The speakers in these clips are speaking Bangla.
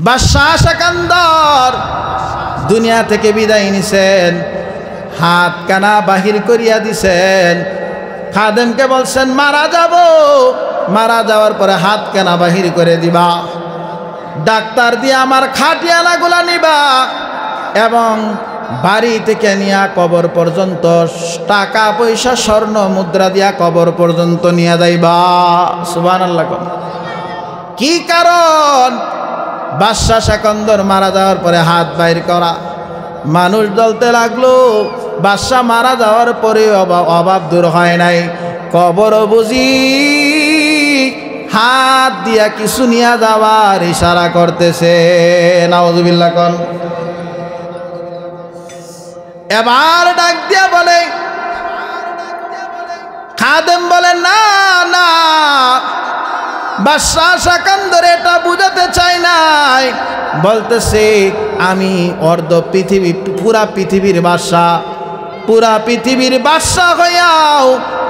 বাদশাহ সেকান্দর দুনিয়া থেকে বিদায় নিছেন, হাত কানা বাহির করিয়া দিছেন। খাদেমকে বলছেন মারা যাব, মারা যাওয়ার পরে হাত কানা বাহির করে দিবা, ডাক্তার দিয়ে আমার খাটিয়ানাগুলা নিবা এবং বাড়ি থেকে নিয়া কবর পর্যন্ত টাকা পয়সা স্বর্ণ মুদ্রা দিয়া কবর পর্যন্ত নিয়ে যাইবা। সুবহানাল্লাহ। কি কারণ? বাদশাহ সেকান্দর মারা যাওয়ার পরে হাত বাইর করা, মানুষ জ্বলতে লাগলো। বাদশাহ মারা যাওয়ার পরে অভাব দূর হয় নাই, কবর বুঝি হাত দিয়া কিছু নিয়ে যাওয়ার ইশারা করতেছে। নাউজুবিল্লাহ কোন। এবার ডাক দিয়া বলে, খাদেম বলে না না, বাদশাহ সেকান্দর এটা বুঝাতে চাই নাই, বলতেছে আমি অর্ধ পৃথিবী, পুরা পৃথিবীর বাদশাহ, পুরা পৃথিবীর বাদশাহ হইয়াও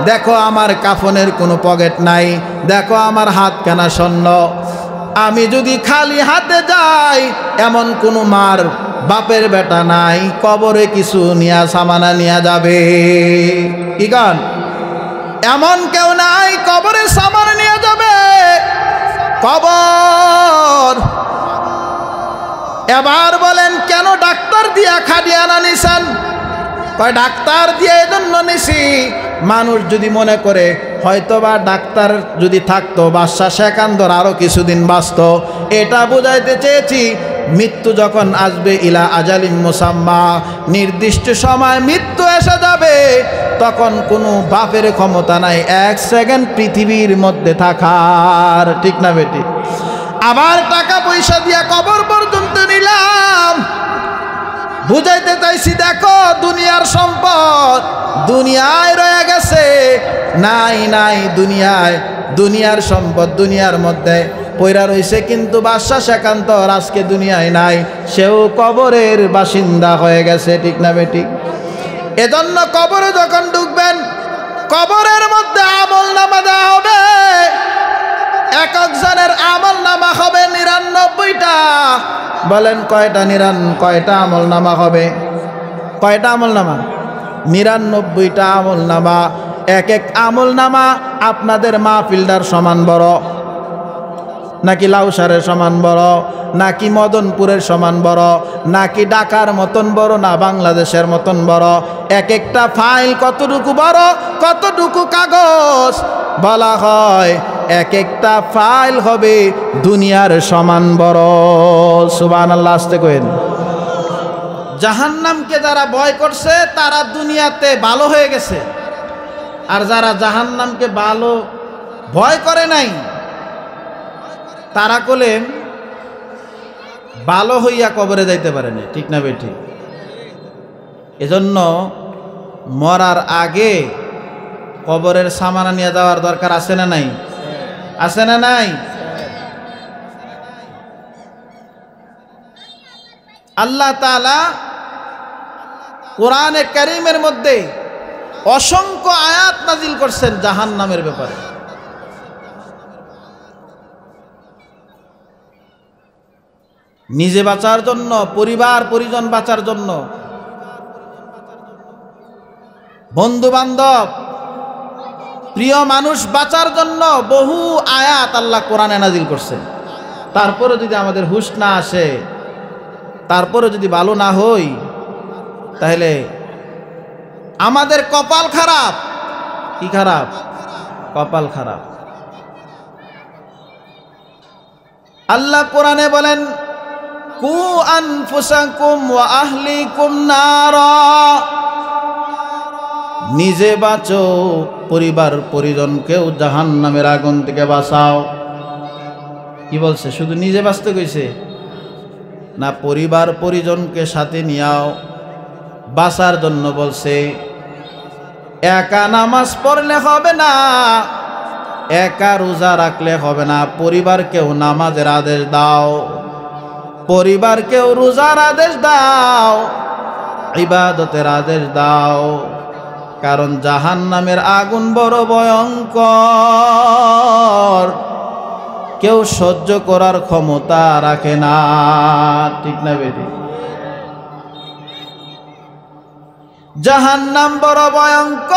দেখো আমার কাফনের কোনো পকেট নাই, দেখো আমার হাত কানা শূন্য। আমি যদি খালি হাতে যাই এমন কোনো মার বাপের বেটা নাই কবরে কিছু নিয়া সামানা নিয়া যাবে। কি গান? এমন কেউ নাই কবরে সামানা নিয়ে যাবে। কবর। এবার বলেন কেন ডাক্তার দিয়া খাটিয়ানা নিছেন? কয় ডাক্তার দিয়ে এজন্য নিছি, মানুষ যদি মনে করে হয়তোবা ডাক্তার যদি থাকতো বাদশাহ সেকান্দর আরো কিছুদিন বাঁচত, এটা বুঝাইতে চেয়েছি। মৃত্যু যখন আসবে ইলা আজালিম মুসাম্মা, নির্দিষ্ট সময় মৃত্যু এসে যাবে, তখন কোনো বাপের ক্ষমতা নাই 1 সেকেন্ড পৃথিবীর মধ্যে থাকার। ঠিক না বেটি? আবার টাকা পয়সা দিয়া কবর পর্যন্ত নিলাম, বুঝাইতে চাইছি দেখো দুনিয়ার সম্পদ দুনিয়ায় রয়ে গেছে, নাই নাই দুনিয়ায়, দুনিয়ার সম্পদ দুনিয়ার মধ্যে পয়রা রইছে, কিন্তু বাদশাহ সেকান্দর আজকে দুনিয়ায় নাই, সেও কবরের বাসিন্দা হয়ে গেছে। ঠিক না বেটি? এজন্য কবরে যখন ঢুকবেন কবরের মধ্যে আমল নামা দেওয়া হবে, এক একজনের আমল নামা হবে 99টা। বলেন কয়টা? কয়টা আমল নামা হবে? কয়টা আমল নামা? 99টা আমল নামা। এক এক আমল নামা আপনাদের মাহফিলদার সমান বড়, নাকি লাউসারের সমান বড়, নাকি মদনপুরের সমান বড়, নাকি ঢাকার মতন বড়, না বাংলাদেশের মতন বড়? এক একটা ফাইল কতটুকু বড়, কতটুকু কাগজ? বলা হয় এক একটা ফাইল হবে দুনিয়ার সমান বড়। সুবহানাল্লাহ। আস্তে কইন। জাহান্নামকে যারা ভয় করছে তারা দুনিয়াতে ভালো হয়ে গেছে, আর যারা জাহান্নামকে ভয় করে নাই তারা কোলে ভালো হইয়া কবরে যাইতে পারেনি। ঠিক না বেটি? এজন্য মরার আগে কবরের সামানা নিয়ে যাওয়ার দরকার আছে না নাই? আছে না নাই? আল্লাহ তাআলা কোরআনে কারীমের মধ্যে অসংখ্য আয়াত নাজিল করছেন জাহান্নামের ব্যাপারে। নিজে বাঁচার জন্য, পরিবার পরিজন বাঁচার জন্য, বন্ধু বান্ধব প্রিয় মানুষ বাঁচার জন্য বহু আয়াত আল্লাহ কোরআনে নাজিল করছেন। তারপরে যদি আমাদের হুঁশ না আসে, তারপরে যদি ভালো না হই, তাহলে আমাদের কপাল খারাপ। কি খারাপ? কপাল খারাপ। আল্লাহ কোরআনে বলেন কু আনফুসাকুম ওয়া আহলিকুম নারা, নিজে বাঁচো, পরিবার পরিজনকেও জাহান্নামের আগুন থেকে বাঁচাও। কি বলছে? শুধু নিজে বাঁচতে কইছে না, পরিবার পরিজনকে সাথে নিয়াও বাঁচার জন্য বলছে। একা নামাজ পড়লে হবে না, একা রোজা রাখলে হবে না, পরিবারকেও নামাজের আদেশ দাও, পরিবারকেও রোজার আদেশ দাও, ইবাদতের আদেশ দাও। কারণ জাহান্নামের আগুন বড় ভয়ঙ্কর। কেউ সহ্য করার ক্ষমতা রাখে না। ঠিক না বেটি? জাহান্নাম বড় ভয়ঙ্কর,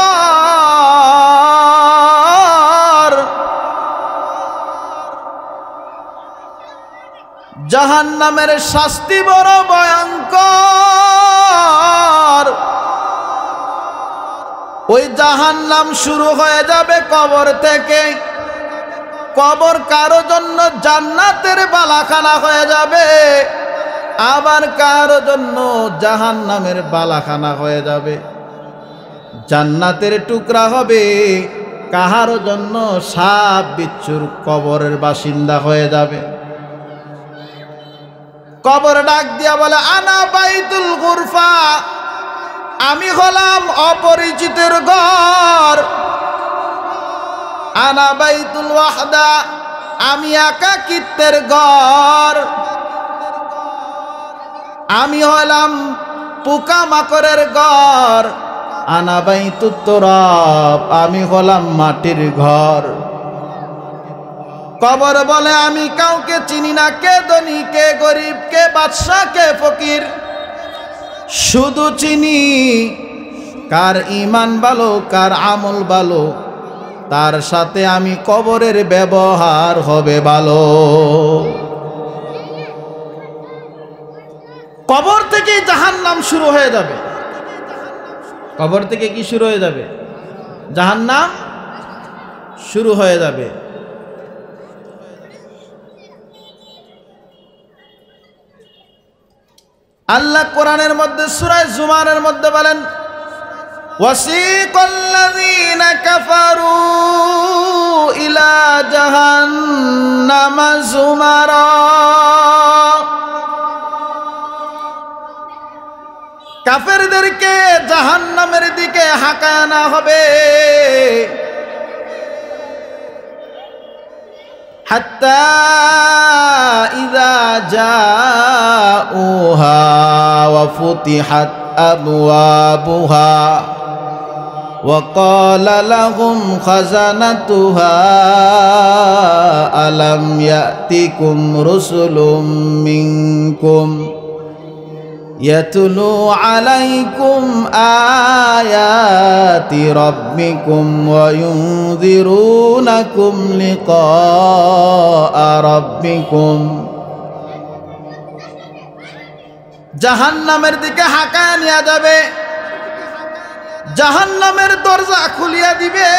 জাহান্নামের শাস্তি বড় ভয়ঙ্কর। ওই জাহান্নাম শুরু হয়ে যাবে কবর থেকে। কবর কারো জন্য জান্নাতের বালাখানা হয়ে যাবে, আবার কারো জন্য জাহান্নামের বালাখানা হয়ে যাবে। জান্নাতের টুকরা হবে, কাহারো জন্য সাপ বিচ্ছুর কবরের বাসিন্দা হয়ে যাবে। কবর ডাক দিয়া বলে, আনা বাইতুল গুরফা, আমি হলাম অপরিচিতের ঘর। আনা বাইতুল ওয়াহদা, আমি একাকিত্বের ঘর। আমি হলাম পোকামাকড়ের ঘর। আনা বাইতুত তুরাব, আমি হলাম মাটির ঘর। কবর বলে, আমি কাউকে চিনি না, কে ধনী কে গরিব, কে বাদশা কে ফকির, শুধু চিনি কার ঈমান ভালো কার আমল ভালো, তার সাথে আমি কবরের ব্যবহার হবে ভালো। কবর থেকে জাহান্নাম শুরু হয়ে যাবে। কবর থেকে কি শুরু হয়ে যাবে? জাহান্নাম শুরু হয়ে যাবে। আল্লাহ কোরআনের মধ্যে সূরা জুমারের মধ্যে বলেন, ওয়াসিকাল্লাযীনা কাফারু ইলা জাহান্নামা যুমারা, কাফেরদেরকে জাহান্নামের দিকে হাঁকানো হবে। হাত্তা ইযা জাউহা ওয়া ফুতিহাত আবওয়াবুহা ওয়া ক্বালা লাহুম খাযানাতুহা আলাম ইয়াতিকুম রুসুলুম মিনকুম ইয়াতলু আলাইকুম আয়াতি রাব্বিকুম ওয়া ইউনযিরুনাকুম লিকা রাব্বিকুম। জাহান্নামের দিকে হাঁকায় নিয়ে যাবে, জাহান্নামের দরজা খুলিয়া দিবে।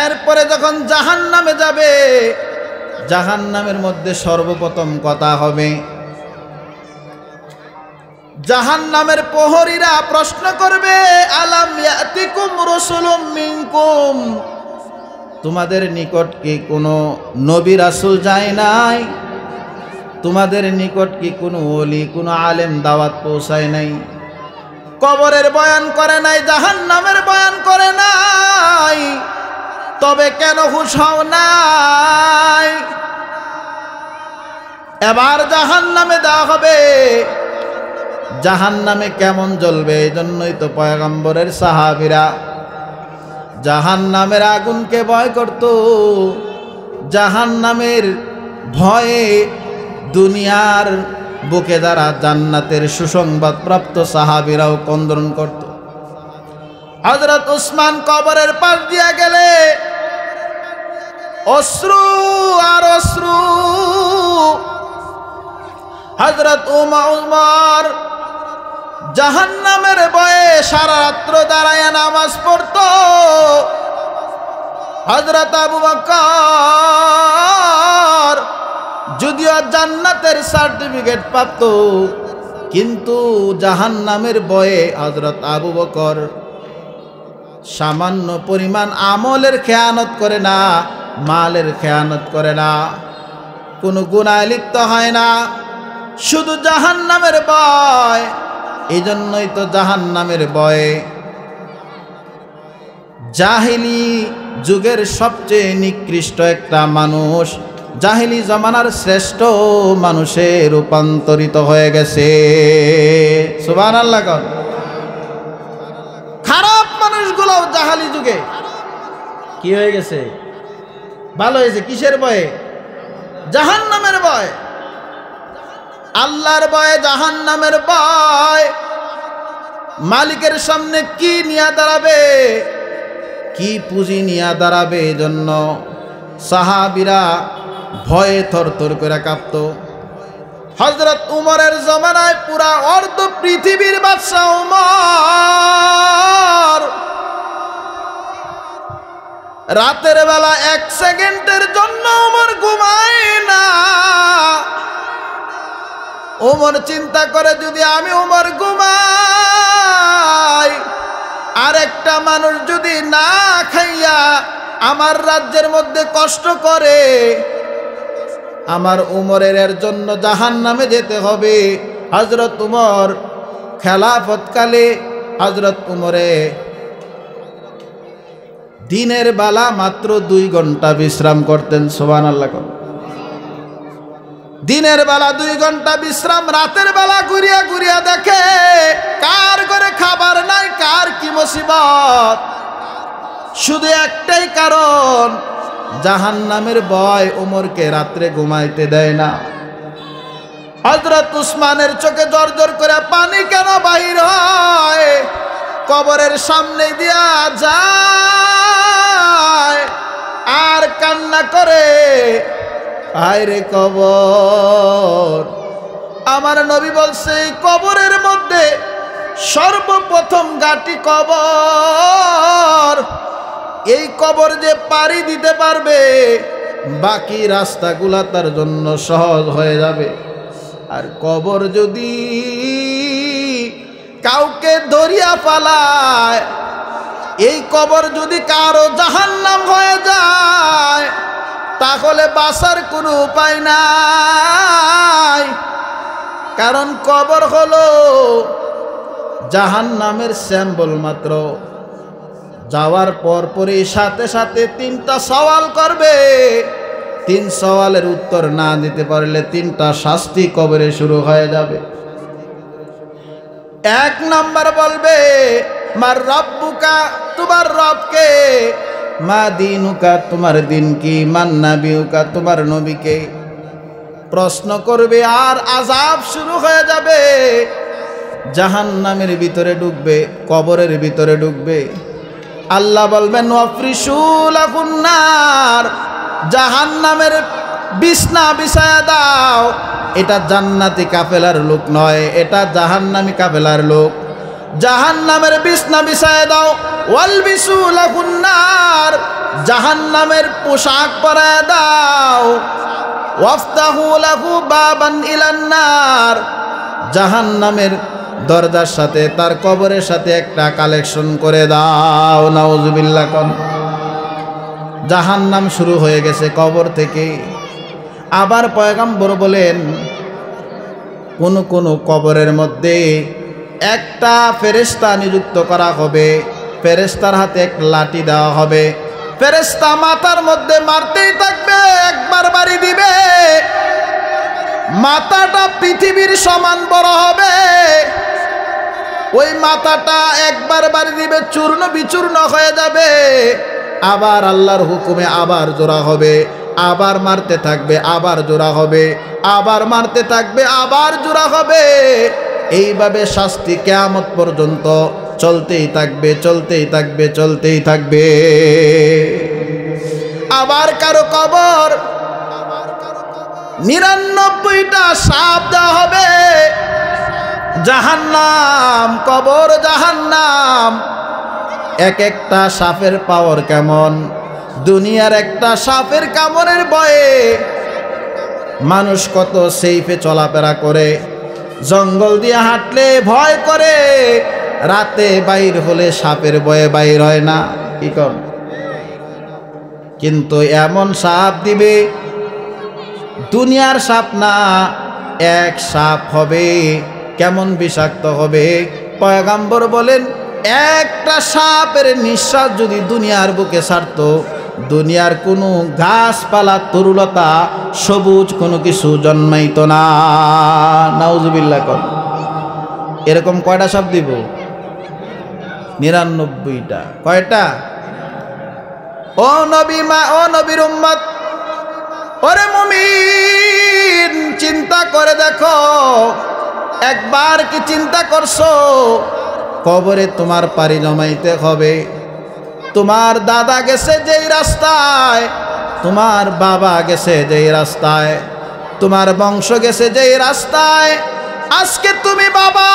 এরপরে যখন জাহান্নামে যাবে, জাহান্নামের মধ্যে সর্বপ্রথম কথা হবে, জাহান্নামের প্রহরীরা প্রশ্ন করবে, আলাম ইয়াতিকুম রাসূলুম মিনকুম, তোমাদের নিকট কি কোনো নবী রাসূল যায় নাই? তোমাদের নিকট কি কোনো ওলি কোনো আলেম দাওয়াত পৌঁছায় নাই? কবরের বয়ান করে নাই, জাহান্নামের বয়ান করে নাই, তবে কেন হুঁশ হও নাই? এবার জাহান্নামে দেওয়া হবে। জাহান্নামে কেমন জ্বলবে, এই জন্যই তো পয়গম্বরের সাহাবীরা জাহান্নামের আগুনকে ভয় করত। জাহান্নামের ভয়ে দুনিয়ার বুকে যারা জান্নাতের সুসংবাদ প্রাপ্ত সাহাবীরাও ক্রন্দন করত। হযরত উসমান কবরের পাশ দিয়া গেলে অশ্রু আর অশ্রু। হযরত উমর জাহান্নামের ভয়ে সারা রাত্র দাঁড়ায় নামাজ পড়ত। হযরত আবু বকর যদিও জান্নাতের সার্টিফিকেট প্রাপ্ত, কিন্তু জাহান্নামের ভয়ে হযরত আবু বকর সামান্য পরিমাণ আমলের খেয়ানত করে না, মালের খেয়ানত করে না, কোনো গুনাহে লিপ্ত হয় না, শুধু জাহান্নামের ভয়। এই জন্যই তো জাহান্নামের ভয়ে জাহিলি যুগের সবচেয়ে নিকৃষ্ট একটা মানুষ জাহিলি জামানার শ্রেষ্ঠ মানুষে রূপান্তরিত হয়ে গেছে। সুবহানাল্লাহ। খারাপ মানুষ যুগে কি হয়ে গেছে? ভালো হয়েছে। কিসের ভয়ে? জাহান্নামের ভয়। আল্লাহর ভয়, জাহান্নামের ভয়। মালিকের সামনে কি নিয়ে দাঁড়াবে, কি পুঁজি নিয়ে দাঁড়াবে, এজন্য সাহাবীরা ভয়ে থরথর করে কাঁপত। হযরত উমরের জমানায় পুরা অর্ধ পৃথিবীর বাদশা উমর রাতের বেলা 1 সেকেন্ডের জন্য উমর ঘুমায় না। উমর চিন্তা করে, যদি আমি উমর ঘুমাই, আরেকটা মানুষ যদি না খাইয়া আমার রাজ্যের মধ্যে কষ্ট করে, আমার উমরের এর জন্য জাহান্নামে যেতে হবে। হযরত উমর খেলাফতকালে হযরত উমরে দিনের বেলা মাত্র 2 ঘন্টা বিশ্রাম করতেন। সুবহানাল্লাহ। দিনের বেলা 2 ঘন্টা বিশ্রাম, রাতের বেলা ঘুরিয়া ঘুরিয়া দেখে কার ঘরে খাবার নাই, কার কি মুসিবত। শুধু একটাই কারণ, জাহান্নামের ভয় উমরকে রাত্রে ঘুমাইতে দেয় না। হযরত উসমানের চোখে জর্জর করে পানি কেন বাহির হয়? কবরের সামনে দিয়া যায় আর কান্না করে, হায় রে কবর। আমার নবী বলছে, এই কবরের মধ্যে সর্বপ্রথম ঘাটি কবর। এই কবর যে পাড়ি দিতে পারবে, বাকি রাস্তাগুলা তার জন্য সহজ হয়ে যাবে। আর কবর যদি কাউকে ধরিয়া ফালায়, এই কবর যদি কারো জাহান্নাম হয়ে যায়, তাহলে বাঁচার কোনো উপায় নাই। কারণ কবর হলো জাহান্নামের স্যাম্পল মাত্র। যাওয়ার পরই সাথে সাথে 3টা সওয়াল করবে। 3 সওয়ালের উত্তর না দিতে পারলে 3টা শাস্তি কবরে শুরু হয়ে যাবে। 1 নাম্বার বলবে, মার রব্বুকা, তোমার রবকে। মা দিনুকা, তোমার দিন কি। মান নাবিউকা, তোমার নবীকে। প্রশ্ন করবে আর আযাব শুরু হয়ে যাবে। জাহান্নামের ভিতরে ঢুকবে, কবরের ভিতরে ঢুকবে। আল্লাহ বলবেন, ওয়াফরিশু লাহুন নার, জাহান্নামের বিছনা বিছায়া দাও। এটা জান্নাতি কাফেলার লোক নয়, এটা জাহান্নামী কাফেলার লোক। জাহান্নামের বিছনা বিছায়া দাও। ওয়ালবিসু লাহুন নার, জাহান্নামের পোশাক পরায়া দাও। ওয়াফতাহু লাহু বাবান ইলান নার, জাহান্নামের দরজার সাথে তার কবরের সাথে একটা কালেকশন করে দাও। নাউজুবিল্লাহ। কোন জাহান্নাম শুরু হয়ে গেছে কবর থেকে। আবার পয়গম্বর বলেন, কোন কবরের মধ্যে একটা ফেরেশতা নিযুক্ত করা হবে। ফেরেশতার হাতে একটা লাঠি দেওয়া হবে। ফেরেশতা মাথার মধ্যে মারতেই থাকবে। একবার বাড়ি দিবে, মাথাটা পৃথিবীর সমান বড় হবে। ওই মাথাটা একবার বাড়ি দিবে, চূর্ণ বিচূর্ণ হয়ে যাবে। আবার আল্লাহর হুকুমে আবার জোড়া হবে, আবার মারতে থাকবে, আবার জোড়া হবে, আবার মারতে থাকবে, আবার জোড়া হবে। এইভাবে শাস্তি কিয়ামত পর্যন্ত চলতেই থাকবে, চলতেই থাকবে, চলতেই থাকবে। আবার কারো কবর 99টা সাপ দেওয়া হবে। জাহান্নাম, কবর জাহান্নাম। এক একটা সাপের পাওয়ার কেমন! দুনিয়ার একটা সাপের কামড়ের ভয়ে মানুষ কত সেফে চলাফেরা করে। জঙ্গল দিয়ে হাঁটলে ভয় করে, রাতে বাইর হলে সাপের ভয়ে বাইর হয় না। কি কর? কিন্তু এমন সাপ দিবে, দুনিয়ার সাপ না, এক সাপ হবে। কেমন বিষাক্ত হবে! পয়গম্বর বলেন, একটা সাপের নিঃশ্বাস যদি দুনিয়ার বুকে ছাড়তো, দুনিয়ার কোনো গাছপালা, তরুলতা, সবুজ কোনো কিছু জন্মাইতো না। নাউজুবিল্লাহ। কর এরকম কয়টা সাপ দিব? 99টা। কয়টা? ও নবী মা, ও নবীর উম্মত, ওরে মুমিন, চিন্তা করে দেখো, একবার কি চিন্তা করছো কবরে তোমার পাড়ি জমাইতে হবে? তোমার দাদা গেছে যেই রাস্তায়, তোমার বাবা গেছে যেই রাস্তায়, তোমার বংশ গেছে যেই রাস্তায়, আজকে তুমি বাবা,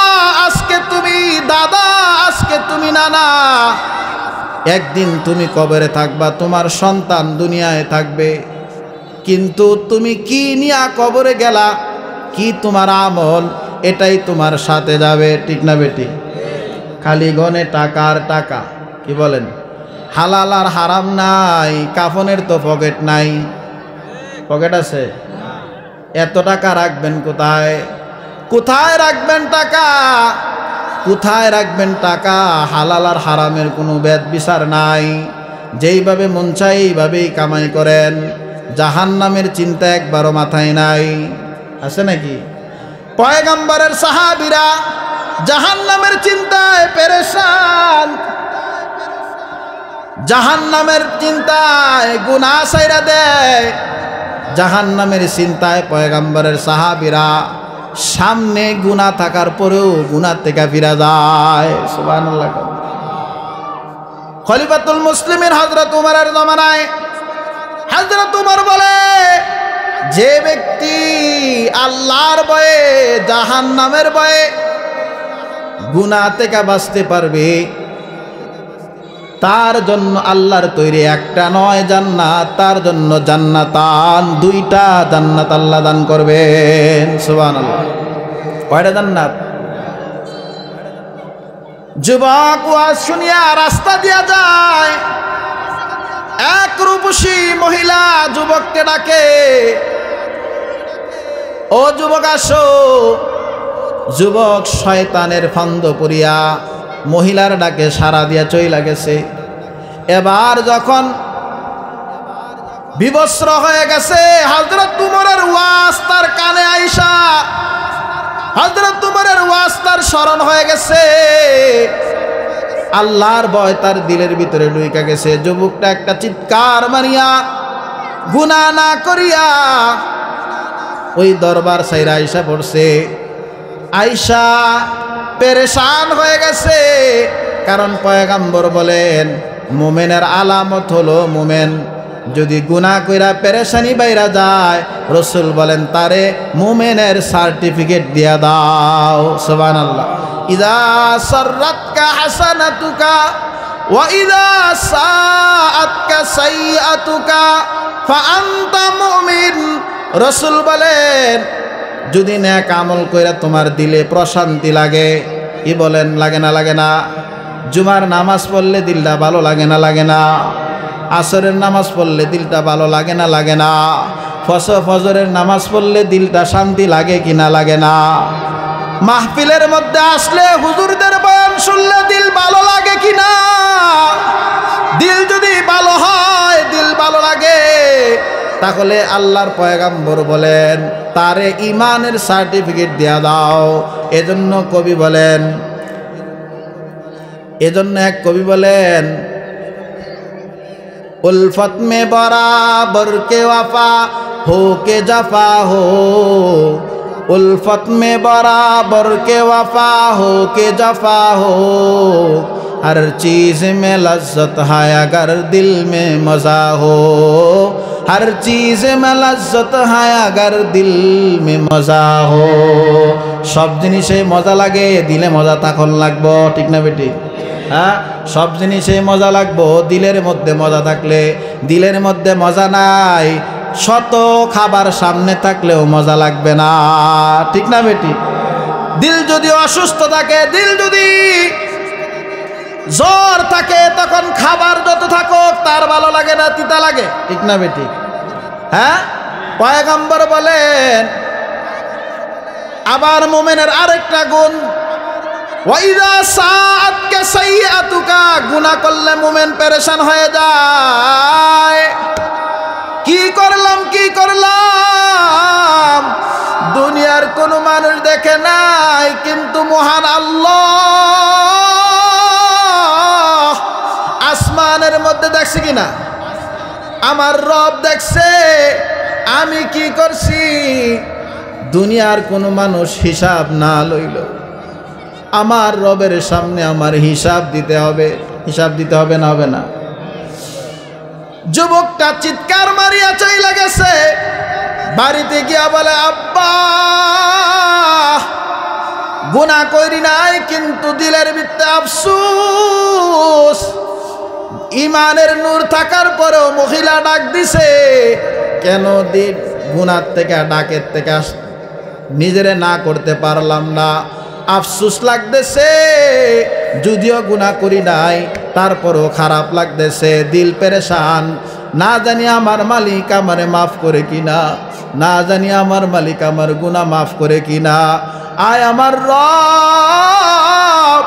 আজকে তুমি দাদা, আজকে তুমি নানা, একদিন তুমি কবরে থাকবা, তোমার সন্তান দুনিয়ায় থাকবে। কিন্তু তুমি কি নিয়া কবরে গেলা, কি তোমার আমল, এটাই তোমার সাথে যাবে, ঠিক না বেটি? খালি গনে টাকা আর টাকা, কি বলেন? হালাল আর হারাম নাই, কাফনের তো পকেট নাই। পকেট আছে? এত টাকা রাখবেন কোথায়? কোথায় রাখবেন টাকা? কোথায় রাখবেন টাকা? হালাল আর হারামের কোনো ভেদ বিচার নাই, যেইভাবে মন চাই এইভাবেই কামাই করেন। জাহান্নামের চিন্তা একবারও মাথায় নাই, আছে নাকি? পয়গম্বরের সাহাবীরা জাহান্নামের চিন্তায় পেরেশান, জাহান্নামের চিন্তায় গুনাহ ছাইরা দেয়, জাহান্নামের চিন্তায় পয়গম্বরের সাহাবীরা সামনে গুনাহ থাকার পরেও গুনাহ থেকে ফিরে যায়। সুবহানাল্লাহ। খলিফাতুল মুসলিমিন হযরত উমরের জামানায় হযরত উমর বলে, যে ব্যক্তি আল্লাহর ভয়ে, জাহান্নামের ভয়ে গুনাহ থেকে বাঁচতে পারবে, তার জন্য আল্লাহর তৈরি একটা নয় জান্নাত, তার জন্য জান্নাতান, দুইটা জান্নাত আল্লাহ দান করবেন। সুবহানাল্লাহ। কয়টা জান্নাত? যুবক ওয়াজ শুনিয়া রাস্তা দিয়া যায়, এক রূপসী মহিলা যুবককে ডাকে, ও যুবক আসো। যুবক শয়তানের ফান্দ পড়িয়া মহিলার ডাকে সাড়া দিয়া চইলা গেছে। এবার যখন বিবস্ত্র হয়ে গেছে, হযরত উমরের ওয়াজ তার কানে আইসা, হযরত উমরের ওয়াজ তার স্মরণ হয়ে গেছে, আল্লাহর ভয় তার দিলের ভিতরে ঢুইকা গেছে। যুবকটা একটা চিৎকার মারিয়া গুনাহ না করিয়া ওই দরবার সাইরা আইসা পড়ছে। আইসা পেরেশান হয়ে গেছে, কারণ পয়গম্বর বলেন মুমিনের আলামত হলো, মুমিন যদি গুনাহ কইরা পেরেশানি বাইরা যায়, রাসূল বলেন তারে মুমিনের সার্টিফিকেট দিয়া দাও। সুবহানাল্লাহ। ইযা সাররাতকা হাসানাতুকা ওয়া ইযা সাআতকা সাইয়্যাতুকা ফাআনতা মুমিন। রাসূল বলেন যদি নেক আমল কইরা তোমার দিলে প্রশান্তি লাগে, কি বলেন? লাগে না? লাগে না? জুমার নামাজ পড়লে দিলটা ভালো লাগে না? লাগে না? আসরের নামাজ পড়লে দিলটা ভালো লাগে না? লাগে না? ফজরের নামাজ পড়লে দিলটা শান্তি লাগে কি না? লাগে না? মাহফিলের মধ্যে আসলে হুজুরদের বয়ান শুনলে দিল ভালো লাগে কি না? দিল যদি ভালো হয়, দিল ভালো লাগে, তাহলে আল্লাহর পয়গম্বর বলেন তারে ইমানের সার্টিফিকেট দিয়া দাও। এজন্য কবি বলেন, এজন্য এক কবি বলেন, उल्फत में बराबर के वफा हो के जफा हो, उल्फत में बराबर के वफा हो के जफा हो, हर चीज़ में लज्जत है अगर दिल में मज़ा हो, हर चीज़ में लज्जत है अगर दिल में मज़ा हो। सब जिनिसे मजा लागे, दिले मजा तखन लागबो, ठीक ना बेटी? হ্যাঁ, সব জিনিসে মজা লাগবো, দিলের মধ্যে মজা থাকলে। দিলের মধ্যে মজা নাই, শত খাবার সামনে থাকলেও মজা লাগবে না, ঠিক না বেটি? দিল যদি অসুস্থ থাকে, দিল যদি জ্বর থাকে, তখন খাবার যত থাকুক তার ভালো লাগে না, তিতা লাগে, ঠিক না বেটি? হ্যাঁ, পয়গম্বর বলেন আবার মুমিনের আরেকটা গুণ, ওয়াইদা সাআতকা সাইয়্যাতুকা, গুনাহ করলে মুমিন পেরেশান হয়ে যায়। কি করলাম, দুনিয়ার কোনো মানুষ দেখে নাই, কিন্তু মহান আল্লাহ আসমানের মধ্যে দেখছে কিনা? আমার রব দেখছে আমি কি করছি। দুনিয়ার কোনো মানুষ হিসাব না লইল, আমার রবের সামনে আমার হিসাব দিতে হবে। হিসাব দিতে হবে না হবে না? যুবকটা চিৎকার মারিয়া চইলা গেছে, বাড়িতে গিয়া বলে আব্বা গুনাহ করি নাই, কিন্তু দিলের ভিতরে আফসোস। ইমানের নূর থাকার পরেও মহিলা ডাক দিছে, কেন দিন গুনাহ থেকে ডাকের থেকে নিজেরে না করতে পারলাম না, আফসোস লাগতেছে। যদিও গুনাহ করি নাই তারপরও খারাপ লাগতেছে, দিল পেরেশান। না জানি আমার মালিক আমারে মাফ করে কিনা, না জানি আমার মালিক আমার গুনাহ মাফ করে কিনা। আয় আমার রব,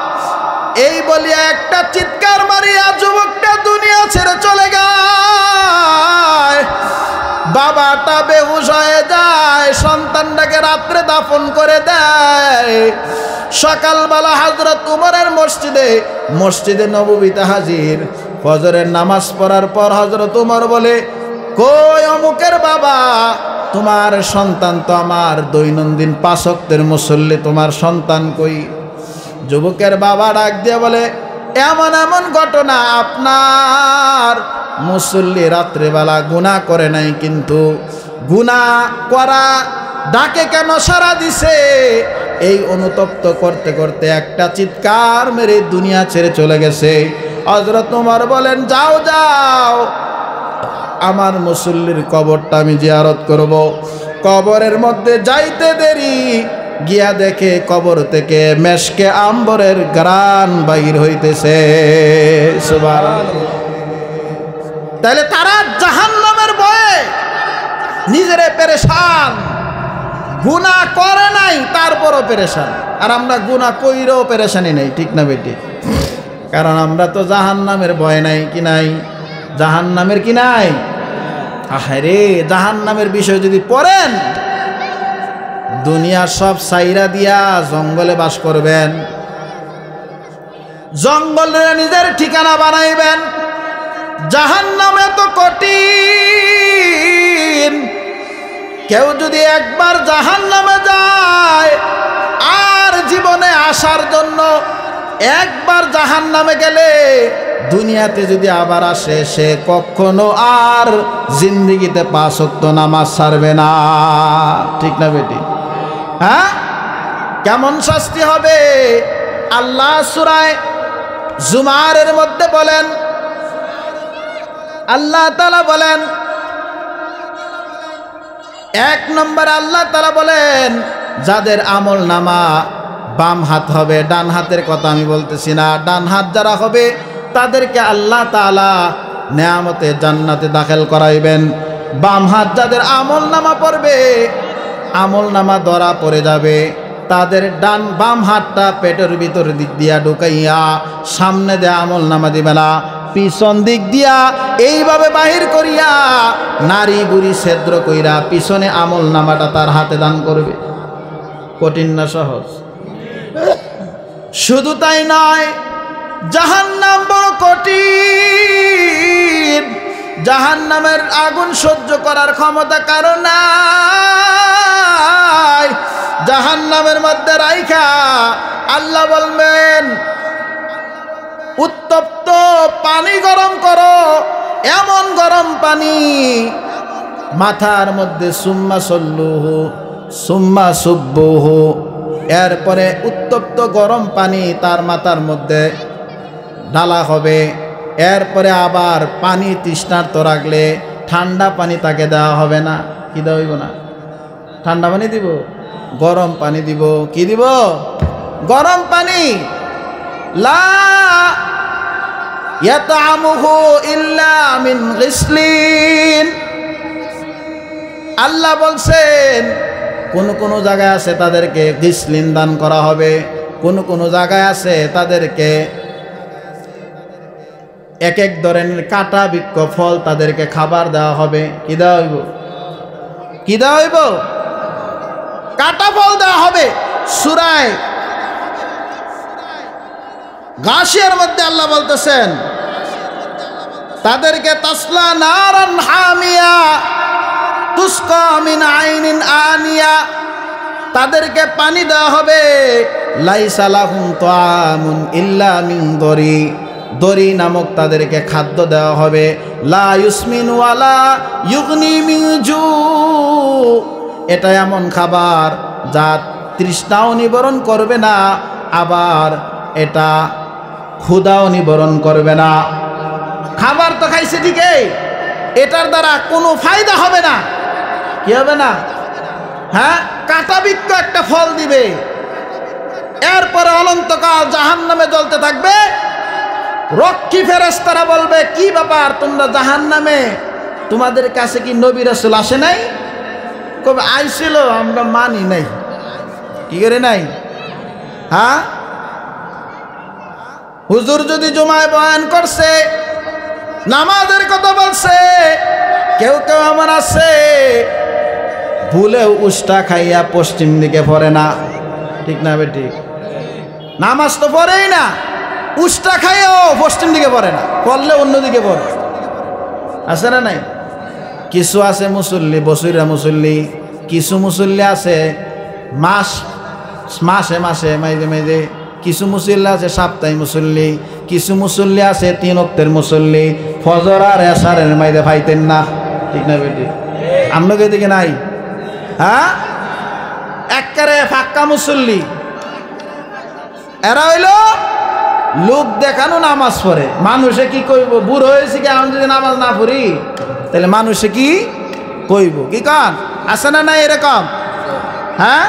এই বলিয়া একটা চিৎকার মারিয়া যুবকটা দুনিয়া ছেড়ে চলে যায়। বাবাটা বেহুশ হয়ে যায়, সন্তানটাকে রাত্রে দাফন করে দেয়। সকালবেলা হযরত উমরের মসজিদে নববীতে হাজির। ফজরের নামাজ পড়ার পর হযরত উমর বলে, কই অমুকের বাবা, তোমার সন্তান তো আমার দৈনন্দিন 5 ওয়াক্তের মুসল্লি, তোমার সন্তান কই? যুবকের বাবা ডাক দিয়ে বলে, এমন এমন ঘটনা, আপনার মুসল্লি রাত্রেবেলা গুনাহ করে নাই, কিন্তু গুনাহ করা ডাকে কেন সাড়া দিছে? এই অনুতপ্ত করতে করতে একটা চিৎকার মেরে দুনিয়া ছেড়ে চলে গেছে। হযরত ওমর বলেন, যাও যাও, আমার মুসল্লির কবরটা আমি জিয়ারত করব। কবরের মধ্যে যাইতে দেরি, গিয়া দেখে কবর থেকে মেশকে আম্বরের ঘ্রাণ বাহির হইতেছে। সুবহানাল্লাহ। তাহলে তারা জাহান্নামের ভয়ে নিজেরে পেরেশান, গুনাহ করে নাই তারপরও পেরেশান। আর আমরা গুনাহ কইরেও পেরেশানি নেই, ঠিক না বেটি? কারণ আমরা তো জাহান্নামের ভয় নাই, কি নাই? জাহান্নামের কি নাই? আহারে, জাহান্নামের বিষয় যদি পড়েন, দুনিয়া সব সাইরা দিয়া জঙ্গলে বাস করবেন, জঙ্গলে নিজের ঠিকানা বানাইবেন। জাহান্নামে তো কঠিন, কেউ যদি একবার জাহান্নামে যায় আর জীবনে আসার জন্য একবার জাহান্নামে গেলে দুনিয়াতে যদি আবার আসে, সে কখনো আর জিন্দেগিতে 5 ওয়াক্ত নামাজ ছাড়বে না, ঠিক না বেটি? হ্যাঁ, কেমন শাস্তি হবে? আল্লাহ সূরা জুমারের মধ্যে বলেন, আল্লাহ তাআলা বলেন, 1 নম্বর আল্লাহ তাআলা বলেন, যাদের আমল নামা বাম হাত হবে, ডান হাতের কথা আমি বলতেছি না, ডান হাত যারা হবে তাদেরকে আল্লাহ তাআলা নেয়ামতে জান্নাতে দাখিল করাইবেন। বাম হাত যাদের আমল নামা পড়বে, আমল নামা ধরা পড়ে যাবে, তাদের বাম হাতটা পেটের ভিতর দিক দিয়া ঢুকাইয়া সামনে দিয়ে আমল নামা দিবে না, পিছন দিক দিয়া এইভাবে বাহির করিয়া নারী বুড়ি ছেদ্র কইরা পিছনে আমল নামাটা তার হাতে দান করবে। কঠিন না সহজ? শুধু তাই নয়, জাহান্নাম বড় কঠিন। জাহান্নামের আগুন সহ্য করার ক্ষমতা কারো নাই। জাহান্নামের মধ্যে রাইখা আল্লাহ বলবেন, উত্তপ্ত পানি গরম করো, এমন গরম পানি মাথার মধ্যে সুম্মা সল্লুহু সুম্মা সুব্বুহু, এরপরে উত্তপ্ত গরম পানি তার মাথার মধ্যে ঢালা হবে। এরপরে আবার পানি তৃষ্ণার্ত রাখলে ঠান্ডা পানি তাকে দেওয়া হবে না। কি দেওয়া হইব না? ঠান্ডা পানি দিব, গরম পানি দিব। কি দিব? গরম পানি। লা ইয়াতামুহু ইল্লা মিন গিসলিন। আল্লাহ বলছেন, কোন জায়গায় আছে তাদেরকে গিসলিন দান করা হবে, কোন জায়গায় আছে তাদেরকে এক এক ধরনের কাটা বৃক্ষ ফল তাদেরকে খাবার দেওয়া হবে। কি দেওয়া হইব? কি দেওয়া হইব? কাটা ফল দেওয়া হবে। সূরা গাশিয়ার মধ্যে আল্লাহ বলতেছেন, তাদেরকে তাসলা নারান হামিয়া তুসকা মিন আইনিন আনিয়া, তাদেরকে পানি দেওয়া হবে। লাইসা লাহুম তাআমুন ইল্লা মিন দরি, দরি নামক তাদেরকে খাদ্য দেওয়া হবে। লা ইউসমিন ওয়ালা ইউগনি মিন জু, এটা এমন খাবার যা তৃষ্ণাও নিবারণ করবে না, আবার এটা ক্ষুধাও নিবারণ করবে না। খাবার তো খাইছে ঠিকই, এটার দ্বারা কোনো ফায়দা হবে না। কি হবে না? হ্যাঁ, কাঁটাবিক্ষ একটা ফল দিবে। এরপরে অনন্তকাল জাহান্নামে জ্বলতে থাকবে। রক্ষী ফেরেশতারা বলবে, কি ব্যাপার তোমরা জাহান্নামে, তোমাদের কাছে কি নবী রাসূল আসে নাই? কবে আইছিল, আমরা মানি নাই। কি করে নাই? হ্যাঁ, হুজুর যদি জুমায় বয়ান করছে, নামাজের কথা বলছে, কেউ কেউ এমন আছে ভুলেও উষ্টা খাইয়া পশ্চিম দিকে পড়ে না। ঠিক না বেটি? নামাজ তো পড়েই না, উষ্টা খাইয়াও পশ্চিম দিকে পড়ে না, পড়লে অন্যদিকে পড়ে। আছে না নাই? কিছু আছে মুসল্লি, বসুরা মুসল্লি, কিছু মুসল্লি আছে মাসে মাসে মাইজে মাইজে, কিছু মুসল্লি আছে সাপ্তাহিক মুসল্লি, কিছু মুসল্লি আছে 3 ওয়াক্তের মুসল্লি, ফজর আর এশারের মাইজে পাইতেন না। ঠিক না বেটি? আপনাকে দিকে নাই? হ্যাঁ, একবারে ফাক্কা মুসল্লি। এরা হইল লোক দেখানো নামাজ পড়ে। মানুষে কি কইব? বুড়ো হয়েছে কি আমি যদি নামাজ না পড়ি, তাহলে মানুষে কি কইব? কি কান আছে না নাই এরকম? হ্যাঁ,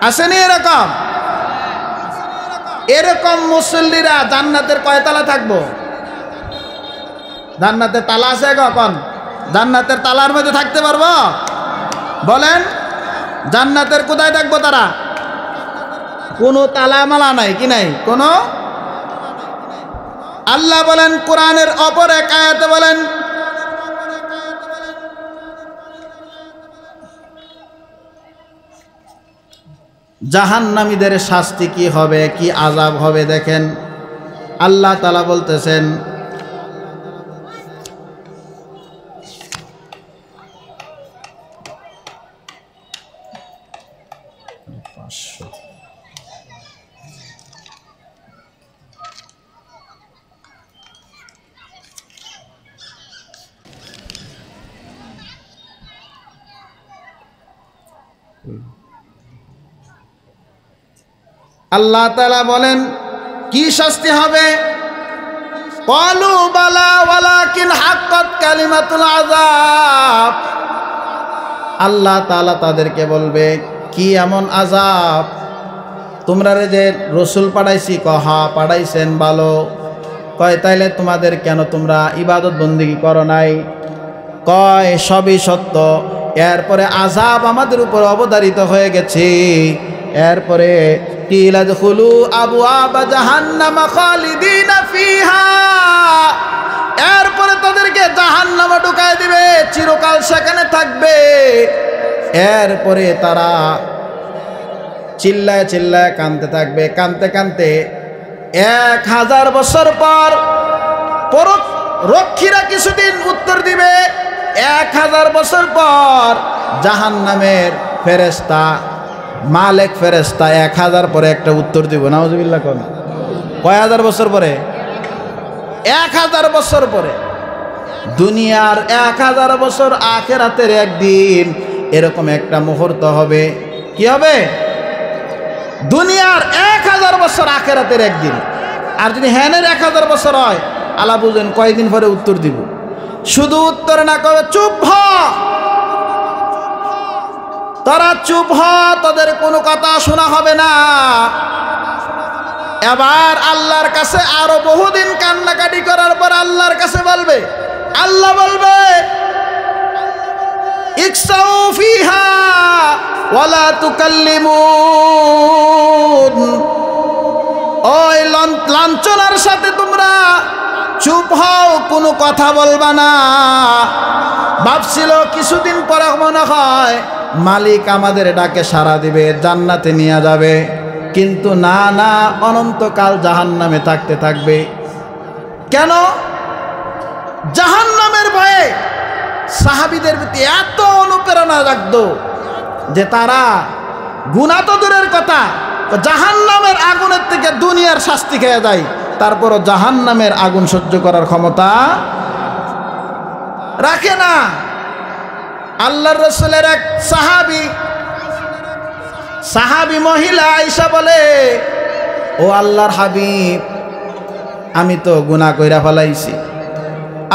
আসেনি এরকম? এরকম মুসল্লিরা জান্নাতের কয়তলা থাকবো? জান্নাতের তালা আছে কখন? জান্নাতের তালার মধ্যে থাকতে পারবো? বলেন, জান্নাতের কোথায় থাকবো তারা? কোনো তালা মালা নাই, কি নাই কোনো? আল্লাহ বলেন কোরআনের অপর এক আয়াতে বলেন, জাহান্নামীদের শাস্তি কি হবে, কি আযাব হবে দেখেন। আল্লাহ তাআলা বলতেছেন, আল্লাহ তাআলা বলেন কি শাস্তি হবে? ক্বালু বালা ওয়ালাকিন হাক্কাত কালিমাতুল আযাব। আল্লাহ তাআলা তাদেরকে বলবে, কি এমন আযাব? তোমরা যে রসুল পাঠাইছি, কহা পাঠাইছেন ভালো, কয় তাইলে তোমাদের কেন তোমরা ইবাদত বন্দেগী করো নাই? কয় সবই সত্য, এরপরে আযাব আমাদের উপর অবধারিত হয়ে গেছে। এরপরে কিলা দুখুলু আবওয়াবা জাহান্নাম খালিদিনা ফিহা, এরপরে তাদেরকে জাহান্নামে ঢুকায় দিবে, চিরকাল সেখানে থাকবে। এরপরে তারা চিল্লায় চিল্লায় কাঁদতে থাকবে, কাঁদতে কাঁদতে 1000 বছর পর রক্ষীরা কিছুদিন উত্তর দিবে। 1000 বছর পর জাহান্নামের ফেরেশতা, মালিক ফেরেশতা 1000 পরে একটা উত্তর দিব। নাউজুবিল্লাহ। কোন কয় হাজার বছর পরে? 1000 বছর পরে। দুনিয়ার 1000 বছর, আখিরাতের একদিন, এরকম একটা মুহূর্ত হবে। কি হবে? দুনিয়ার 1000 বছর, আখিরাতের একদিন। আর যদি হ্যানের 1000 বছর হয়, আল্লাহ বুঝেন কয়দিন পরে উত্তর দিব। শুধু উত্তর না করে চুপ হ, তারা চুপ হ, তাদের কোনো কথা শোনা হবে না। এবার আল্লাহর কাছে আরো বহুদিন কান্নাকাটি করার পর আল্লাহর কাছে বলবে, আল্লাহ বলবে ইকসাউ ফিহা ওয়ালা তুকাল্লিমুন, ওই লাঞ্ছনার সাথে তোমরা চুপ হও, কোনো কথা বলবা না। ভাবছিল কিছুদিন পরে মনে হয় মালিক আমাদের ডাকে সাড়া দিবে, জান্নাতে নিয়ে যাবে, কিন্তু না না, অনন্তকাল জাহান্নামে থাকতে থাকবে। কেন? জাহান্নামের ভয়ে সাহাবীদের প্রতি এত অনুপ্রেরণা রাখতো যে তারা গুনাহ তো দূরের কথা, জাহান্নামের আগুনের থেকে দুনিয়ার শাস্তি খেয়ে যায়, তারপরও জাহান্নামের আগুন সহ্য করার ক্ষমতা রাখে না। আল্লাহর রাসূলের এক সাহাবী মহিলা আয়েশা বলে, ও আল্লাহর হাবিব, আমি তো গুনাহ কইরা ফেলাইছি,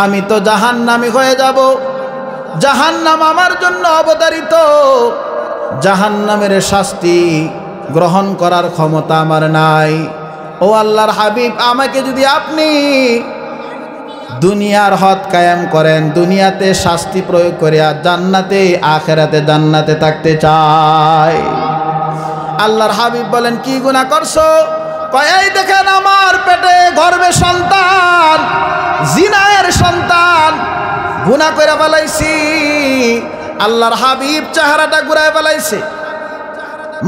আমি তো জাহান্নামী হয়ে যাব, জাহান্নাম আমার জন্য অবতারিত, জাহান্নামের শাস্তি গ্রহণ করার ক্ষমতা আমার নাই। ও আল্লাহর হাবিব, আমাকে যদি আপনি দুনিয়ার হদ কায়েম করেন, দুনিয়াতে শাস্তি প্রয়োগ করে আর জান্নাতে আখিরাতে জান্নাতে থাকতে চাই। আল্লাহর হাবিব বলেন, কি গুনাহ করছো? কয়, এই দেখেন আমার পেটে গর্ভে সন্তান, জিনায়ের সন্তান, গুনাহ করে ফেলাইছি। আল্লাহর হাবিব চেহারাটা ঘুরায় ফেলাইছে।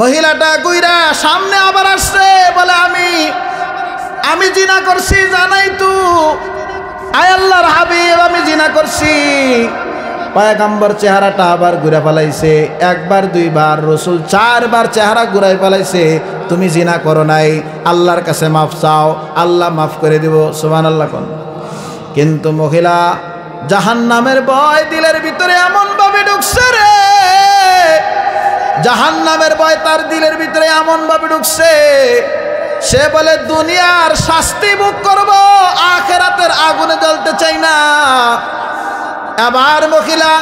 মহিলাটা গুইরা সামনে আবার আসছে, বলে আমি জিনা করছি, জানাই তো। আয় আল্লাহর হাবিব, আমি জিনা করছি। পয়গম্বর চেহারাটা আবার ঘুরে ফেলাইছে, একবার দুইবার, রাসূল চারবার চেহারা ঘুরাই ফেলাইছে। তুমি জিনা করো নাই, আল্লাহর কাছে মাফ চাও, আল্লাহ মাফ করে দিব। সুবহানাল্লাহ কোন। কিন্তু মহিলা জাহান্নামের ভয় দিলের ভিতরে এমন ভাবে ঢুকছে রে, জাহান্নামের ভয় তার দিলের ভিতরে এমন ভাবে ঢুকছে, সে বলে দুনিয়ার শাস্তি ভোগ করব, আখিরাতের আগুনে জ্বলতে চাই না। আবার মহিলা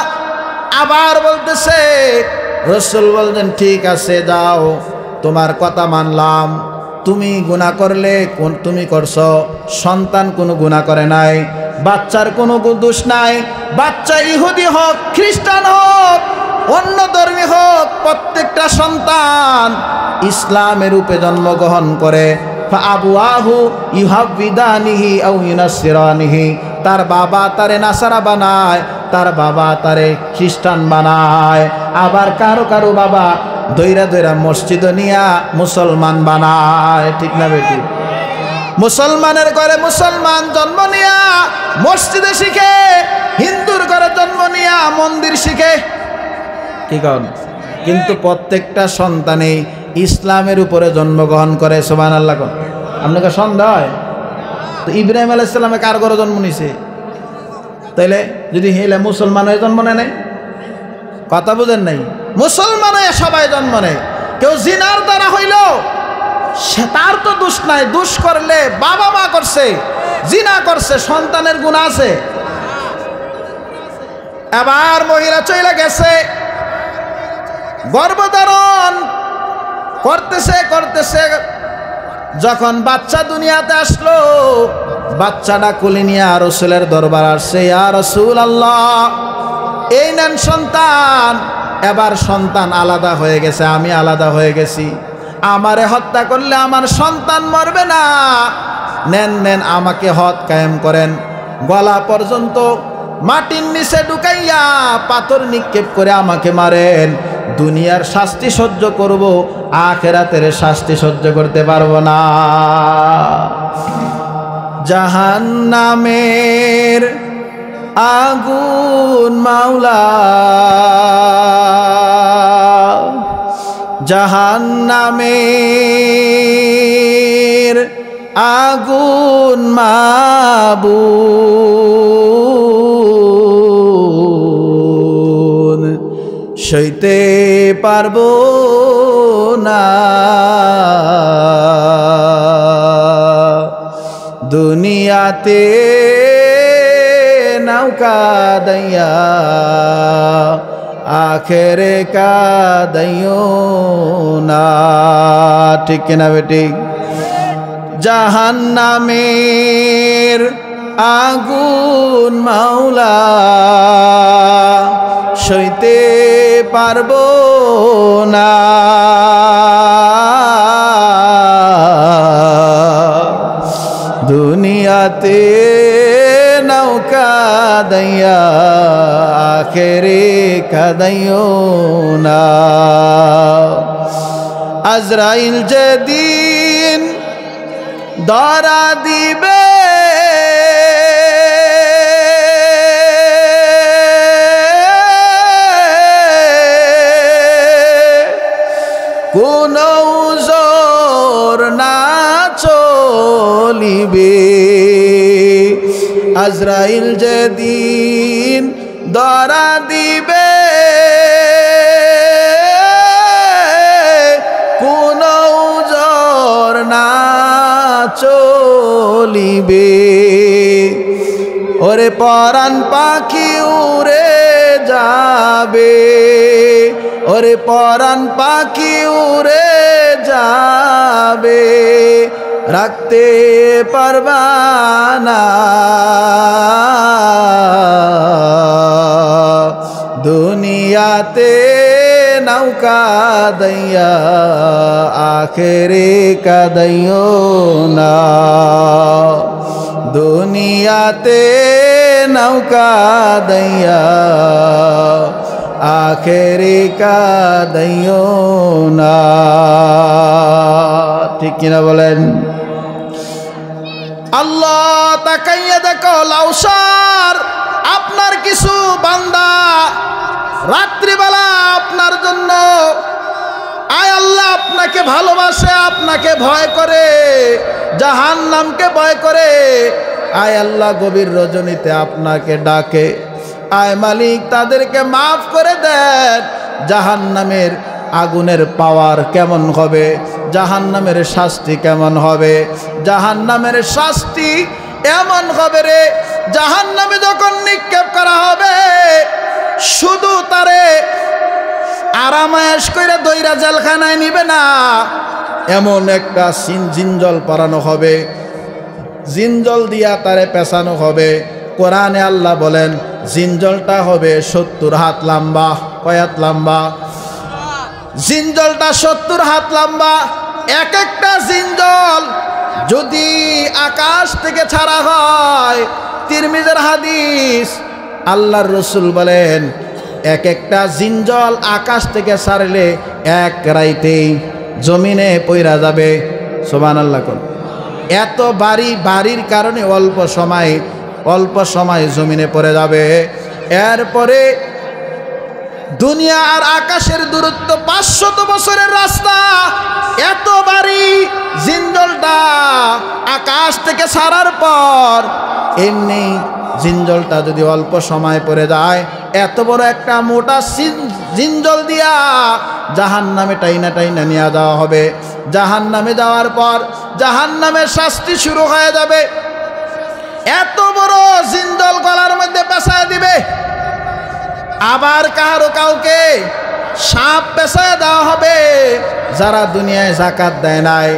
আবার বলতেছে, রাসূল বললেন, ঠিক আছে যাও, তোমার কথা মানলাম, তুমি গুনাহ করলে তুমি করছো, সন্তান কোনো গুনাহ করে নাই, বাচ্চার কোনো দোষ নাই, বাচ্চা ইহুদি হোক, খ্রিস্টান হোক, অন্য ধর্মী হোক, প্রত্যেকটা সন্তান ইসলামের রূপে জন্মগ্রহণ করে, ফাআবুয়াহু ইউহাবিদানিহি আও ইউনাসসিরানিহি, তার বাবা তারে নাসারা বানায়, তার বাবা তারে খ্রিস্টান বানায়, আবার কারো কারো বাবা দইরা দইরা মসজিদ নিয়া মুসলমান বানায়। ঠিক না বেটি? মুসলমানের ঘরে মুসলমান জন্ম নিয়া মসজিদে শিখে, হিন্দুর ঘরে জন্ম নিয়া মন্দির শিখে। কি কারণ? কিন্তু প্রত্যেকটা সন্তানেই ইসলামের উপরে জন্মগ্রহণ করে। সুবহানাল্লাহ। আপনাকে সন্দেহ হয় তো ইব্রাহিম আলাইহিস সালামে কার ঘরে জন্ম নিছে? তাইলে যদি হেলে মুসলমান হয়ে জন্ম নেয় নাই, কথা বুঝেন নাই? মুসলমান হয়ে সবাই জন্ম নেয়। কেউ জিনার দ্বারা হইল, সে তার তো দোষ নাই, দোষ করলে বাবা মা করছে, জিনা করছে, সন্তানের গুনাহ আছে। এবার মহিলা চলে গেছে, গর্ভধারণ করতেছে, যখন বাচ্চা দুনিয়াতে আসলো, বাচ্চাটা কোলে নিয়ে রাসূলের দরবার আসছে, ইয়া রাসূলুল্লাহ, এই নেন সন্তান। এবার সন্তান আলাদা হয়ে গেছে, আমি আলাদা হয়ে গেছি, আমারে হত্যা করলে আমার সন্তান মরবে না, নেন আমাকে হদ কায়েম করেন। গলা পর্যন্ত মাটির নিচে ঢুকাইয়া পাথর নিক্ষেপ করে আমাকে মারেন। দুনিয়ার শাস্তি সহ্য করব, আখিরাতের শাস্তি সহ্য করতে পারবো না। জাহান্নামের আগুন মাওলা, জাহান্নামের আগুন মাবুদ, সইতে পারবো না। দুনিয়াতে নৌকা দইয়া, আখেরে কাঁদাইও না। ঠিক কিনা বেটি? জাহান্নামের আগুন মাওলা, সইতে পারবো না। দুনিয়াতে নৌকা দইয়া, আখেরে কাঁদাইও না। আজরাইল যেদিন ধরা দিবে, কোনো জোর না চলিবে আজরাইল যেদিন ধরা দিবে কোনো জোর না চলিবে ওরে পরাণ পাখি উড়ে যাবে ওরে পরাণ পাখি উড়ে যাবে রাখতে পারবা না দুনিয়াতে নৌকা দইয়া আখেরে কাদাইও না দুনিয়াতে নৌকা দইয়া আখেরে কাদাইও না ঠিক কিনা বলেন আল্লাহ তাকাইয়া দেখো লাউসার আপনার কিছু বান্দা রাত্রিবেলা আপনার জন্য আয় আল্লাহ আপনাকে ভালোবাসে আপনাকে ভয় করে জাহান্নামকে ভয় করে আয় আল্লাহ গভীর রজনীতে আপনাকে ডাকে আয় মালিক তাদেরকে মাফ করে দেন জাহান্নামের আগুনের পাওয়ার কেমন হবে জাহান্নামের শাস্তি কেমন হবে জাহান্নামের শাস্তি এমন হবে রে জাহান্নামে যখন নিক্ষেপ করা হবে শুধু তারে আরামায়েশ করে দইরা জেলখানায় নিবে না এমন একটা জিনজল পরানো হবে জিনজল দিয়া তারে পেছানো হবে কোরআনে আল্লাহ বলেন জিনজলটা হবে 70 হাত লম্বা কয় হাত লম্বা জিনজলটা 70 হাত লম্বা এক একটা জিনজল যদি আকাশ থেকে ছাড়া হয় তিরমিজের হাদিস আল্লাহর রসুল বলেন এক একটা জিনজল আকাশ থেকে ছাড়লে এক রাইতেই জমিনে পইরা যাবে সুবহানাল্লাহ কোন এত বাড়ির কারণে অল্প সময় জমিনে পড়ে যাবে এরপরে দুনিয়া আর আকাশের দূরত্ব 500 বছরের রাস্তা এত বাড়ি জিনজলটা আকাশ থেকে ছাড়ার পর এমনি জিনজলটা যদি অল্প সময় পড়ে যায় এত বড় একটা মোটা জিনজল দিয়া জাহান্নামে টাইনা নিয়ে যাওয়া হবে জাহান্নামে যাওয়ার পর জাহান্নামের শাস্তি শুরু হয়ে যাবে এত বড় জিনজল গলার মধ্যে পেঁচায় দিবে আবার কাউকে সাপ পেঁচায় দেওয়া হবে যারা দুনিয়ায় যাকাত দেয় নাই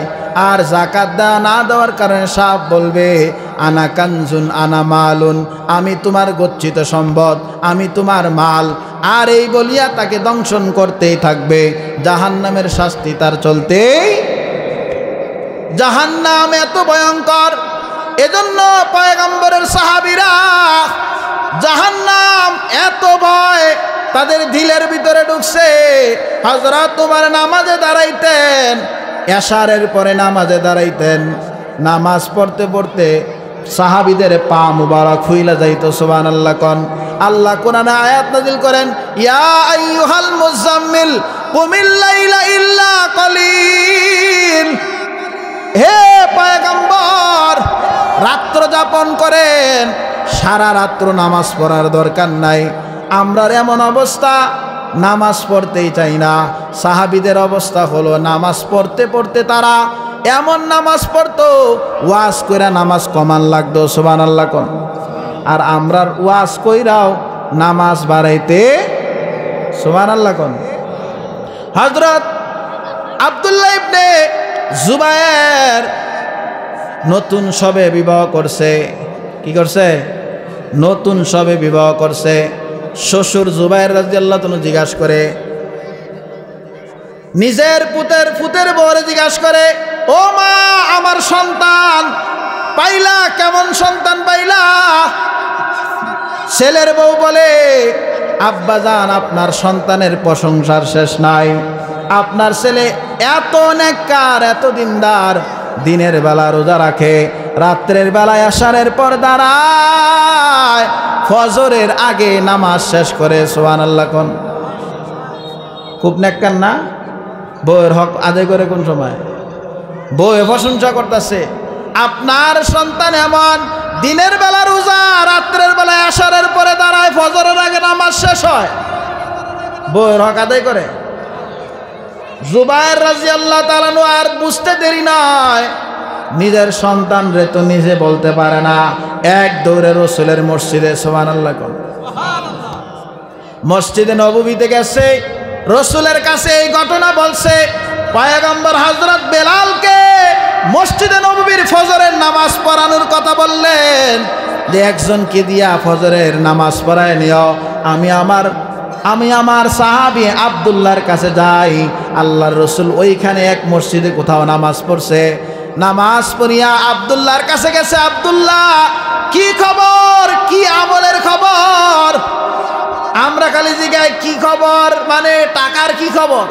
আর যাকাত না দেওয়ার কারণে সাপ বলবে আনা কানজুন আনা মালুন আমি তোমার গচ্ছিত সম্পদ আমি তোমার মাল আর এই বলিয়া তাকে দংশন করতেই থাকবে জাহান্নামের শাস্তি তার চলতেই জাহান্নাম এত ভয়ঙ্কর এজন্য পয়গম্বরের সাহাবীরা জাহান্নাম এত ভয় তাদের দিলের ভিতরে ঢুকছে হযরত ওমর নামাজে দাঁড়াইতেন এশারের পরে নামাজে দাঁড়াইতেন নামাজ পড়তে পড়তে সাহাবীদের পা মুবারক খুইলা যাইতো সুবহানাল্লাহ কোন আল্লাহ কোরআনে আয়াত নাযিল করেন ইয়া আইয়ুহাল মুজাম্মিল কুমিল লাইলা ইল্লা কলিল হে পয়গম্বর রাত্র যাপন করেন সারা রাত্র নামাজ পড়ার দরকার নাই আমরার এমন অবস্থা নামাজ পড়তেই চাই না সাহাবীদের অবস্থা হলো নামাজ পড়তে পড়তে তারা এমন নামাজ পড়তো ওয়াজ কইরা নামাজ কমান লাগতো সুবহানাল্লাহ কোন আর আমরার ওয়াজ কইরাও নামাজ বাড়াইতে সুবহানাল্লাহ কোন হযরত আব্দুল্লাহ ইবনে জুবায়ের নতুন সবে বিবাহ করছে কি করছে নতুন সবে বিবাহ করছে শ্বশুর জুবায়ের রাদিয়াল্লাহু তাআলা জিজ্ঞাসা করে নিজের পুতের বউরে জিজ্ঞাসা করে ও মা আমার সন্তান পাইলা কেমন সন্তান পাইলা ছেলের বউ বলে আব্বাজান আপনার সন্তানের প্রশংসার শেষ নাই আপনার ছেলে এত নেককার এত দিনদার দিনের বেলা রোজা রাখে রাত্রের বেলায় আশারের পর দাঁড়ায় ফজরের আগে নামাজ শেষ করে সুবহানাল্লাহ কোন খুব নেককার না বউয়ের হক আদায় করে কোন সময়? বউয়ে প্রশংসা করতেছে। আপনার সন্তান এমন দিনের বেলা রোজা, রাত্রের বেলায় আসরের পরে দাঁড়ায়, ফজরের আগে নামাজ শেষ হয়, বউয়ের হক আদায় করে। জুবায়ের রাদিয়াল্লাহু তাআলা আনহু আর বুঝতে দেরি নয়, নিজের সন্তান রে তো নিজে বলতে পারে না, এক দৌড়ে রসুলের মসজিদে, সুবহানাল্লাহ, মসজিদে নববীতে গেছে, রসুলের কাছে এই ঘটনা বলছে। পয়গম্বর হযরত বেলালকে মসজিদে নববীর ফজরের নামাজ পড়ানোর কথা বললেন, যে একজনকে দিয়া ফজরের নামাজ পড়ায় নিও, আমি আমার সাহাবী আব্দুল্লাহর কাছে যাই। আল্লাহর রসুল ওইখানে এক মসজিদে কোথাও নামাজ পড়ছে, নামাজ পড়িয়া আব্দুল্লাহর কাছে গেছে। আব্দুল্লাহ, কি খবর, কি আমলের খবর? আমরা খালি জিগাই কি খবর, মানে টাকার কি খবর,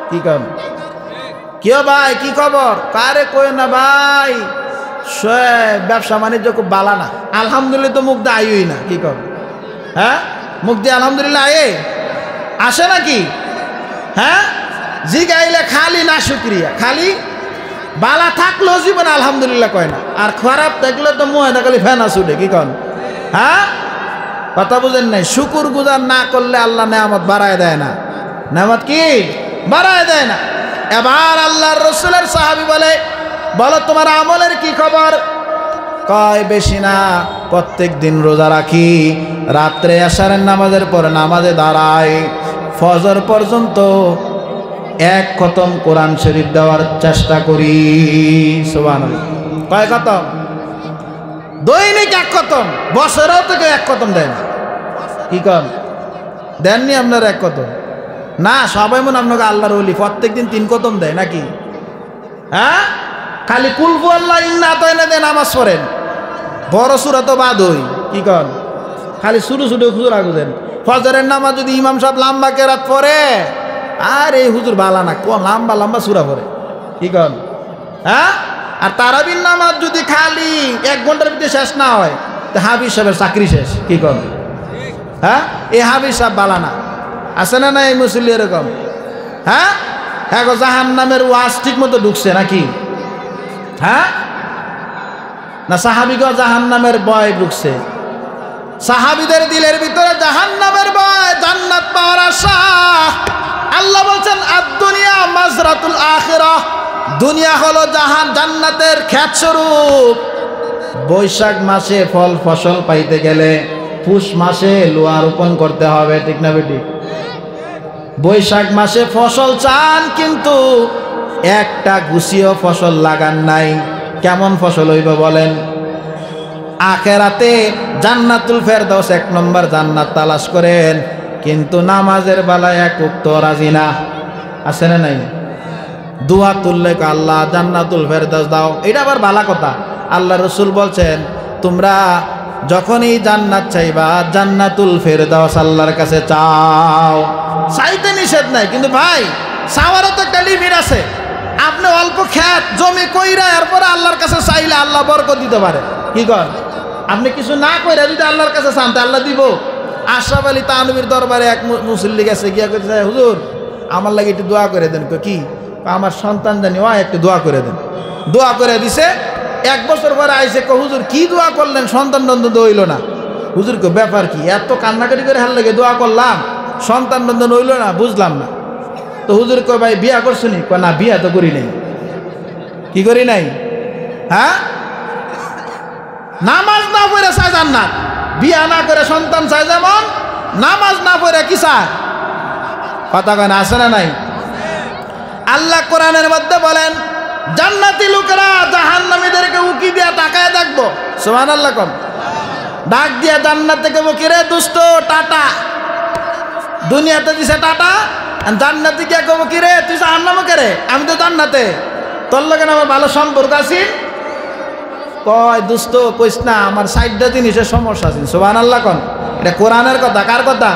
কি কম, কি ভাই কি খবর? কারে কই না ভাই, ব্যবসা বাণিজ্য খুব বালা না, আলহামদুলিল্লাহ তো মুখ দিয়ে আইই না, কি কম, হ্যাঁ মুখ দিয়ে আলহামদুলিল্লাহ আয়ে আসে নাকি? হ্যাঁ, জিগাইলে খালি না শুক্রিয়া, খালি বালা থাকলেও জীবনে আলহামদুলিল্লাহ কয় না, আর খারাপ থাকলে তো মুহে খালি ফেনা ছুটে, কি কন? হ্যাঁ, কথা বুঝেন নাই? শুকুর গুজার না করলে আল্লাহ নেয়ামত বাড়ায় দেয় না, নেয়ামত কি বাড়ায় দেয় না। এবার আল্লাহর রসুলের সাহাবী বলে, বলো তোমার আমলের কি খবর? কয় বেশি না, প্রত্যেক দিন রোজা রাখি, রাত্রে এশারের নামাজের পরে নামাজে দাঁড়াই, ফজর পর্যন্ত এক খতম কোরআন শরীফ দেওয়ার চেষ্টা করি। সুবহানাল্লাহ, কয় খতম? দৈনিক এক খতম, বছরেও থেকে এক খতম দেয় না, কি কম দেননি আপনার এক খতম? না, সবাই মনে আপনাকে আল্লাহর ওলি প্রত্যেক দিন 3 খতম দেয় নাকি? হ্যাঁ, খালি কুলফু আল্লাহ ইন্না তো এনে দেয়, নামাজ পড়েন, বড় সূরা তো বাদ হই, কি কন? খালি শুরু শুরু হুজুর আগুদেন। ফজরের নামাজ যদি ইমাম সাহেব লম্বা কেরাত পড়ে, আর এই হুজুর বালা না, কোন লম্বা লম্বা সূরা পড়ে, কি কন? হ্যাঁ, আর তারাবির নামাজ যদি খালি 1 ঘন্টার ভিতরে শেষ না হয়, তো হাফিজ সাহেবের চাকরি শেষ, কি কন? হ্যাঁ, এই হাফিজ সাহেব বালা না, আছে না না এই মুসল্লি এরকম? হ্যাঁ, এখন জাহান্নামের ওয়াজ ঠিক মতো ঢুকছে নাকি? হ্যাঁ, না সাহাবীগণ জাহান্নামের ভয় ঢুকছে? সাহাবীদের দিলের ভিতরে জাহান্নামের ভয়, জান্নাত পাওয়ার আশা। আল্লাহ বলছেন আদ-দুনিয়া মাজরাতুল আখিরাহ, দুনিয়া হলো জান্নাতের ক্ষেত স্বরূপ। বৈশাখ মাসে ফল ফসল পাইতে গেলে পুষ মাসে লোহা রোপণ করতে হবে, ঠিক না বেটি? বৈশাখ মাসে ফসল চান, কিন্তু একটা গুছিও ফসল লাগান নাই, কেমন ফসল হইব বলেন? আখেরাতে জান্নাতুল ফেরদাউস 1 নম্বর জান্নাত তালাশ করেন, কিন্তু নামাজের বেলায় এক উক্ত রাজি না, আছে না নাই? দুয়া তুললে আল্লাহ জান্নাতুল ফেরদাউস দাও, এটা আবার ভালো কথা। আল্লাহ রসুল বলছেন, তোমরা যখনই জান্নাত চাইবা জান্নাতুল ফেরদাউস আল্লাহর কাছে চাও, চাইতে নিষেধ নাই, কিন্তু ভাই চাওয়ারও তো একটা লিমিট আছে। আপনি অল্প খেত জমি কইরা এরপরে আল্লাহর কাছে চাইলে আল্লাহ বরকত দিতে পারে, কি কর? আপনি কিছু না কইরা যদি আল্লাহর কাছে চান তা আল্লাহ দিব। আশরাফ আলী তানভীর দরবারে এক মুসল্লি গেছে, গিয়া কইতে, হুজুর আমার লাগি একটু দোয়া করে দেন। কি? আমার সন্তান জানি একটু দোয়া করে দেন। দোয়া করে দিছে। 1 বছর পরে আইসে, হুজুর কি দোয়া করলেন, সন্তান নন্দন হইল না। হুজুর ব্যাপার কি, এত কান্নাকাটি করে হার লাগে দোয়া করলাম, সন্তান নন্দন হইল না, বুঝলাম না। তো হুজুর কয়, ভাই বিয়া করছনি? কয় না, বিয়া তো করি নাই। কি করি নাই? হ্যাঁ, নামাজ না পড়ে চায় জান্নাত, বিয়া না করে সন্তান চায় যেমন, নামাজ না পড়ে কি চায়? কথা কয় না, আছে না নাই? আল্লাহ কোরআনের মধ্যে বলেন, জান্নাতি লোকেরা জাহান্নামীদেরকে উকি দিয়া তাকায় দেখবো। সুবহানাল্লাহ কম। ডাক দিয়া জান্নাত থেকে বকি, রে দুষ্ট টাটা। দুনিয়াতে দিছে টাটা, জান্নাতে গিয়া কব, কি রে তুই জাহান্নামে কে রে? আমি তো জান্নাতে, তোর লগে আমার ভালো সম্পর্ক আছে। কয়, দুষ্ট কইস না, আমার 60টা জিনিসের সমস্যা আছে। সুবহানাল্লাহ কন। এটা কোরআনের কথা। কার কথা?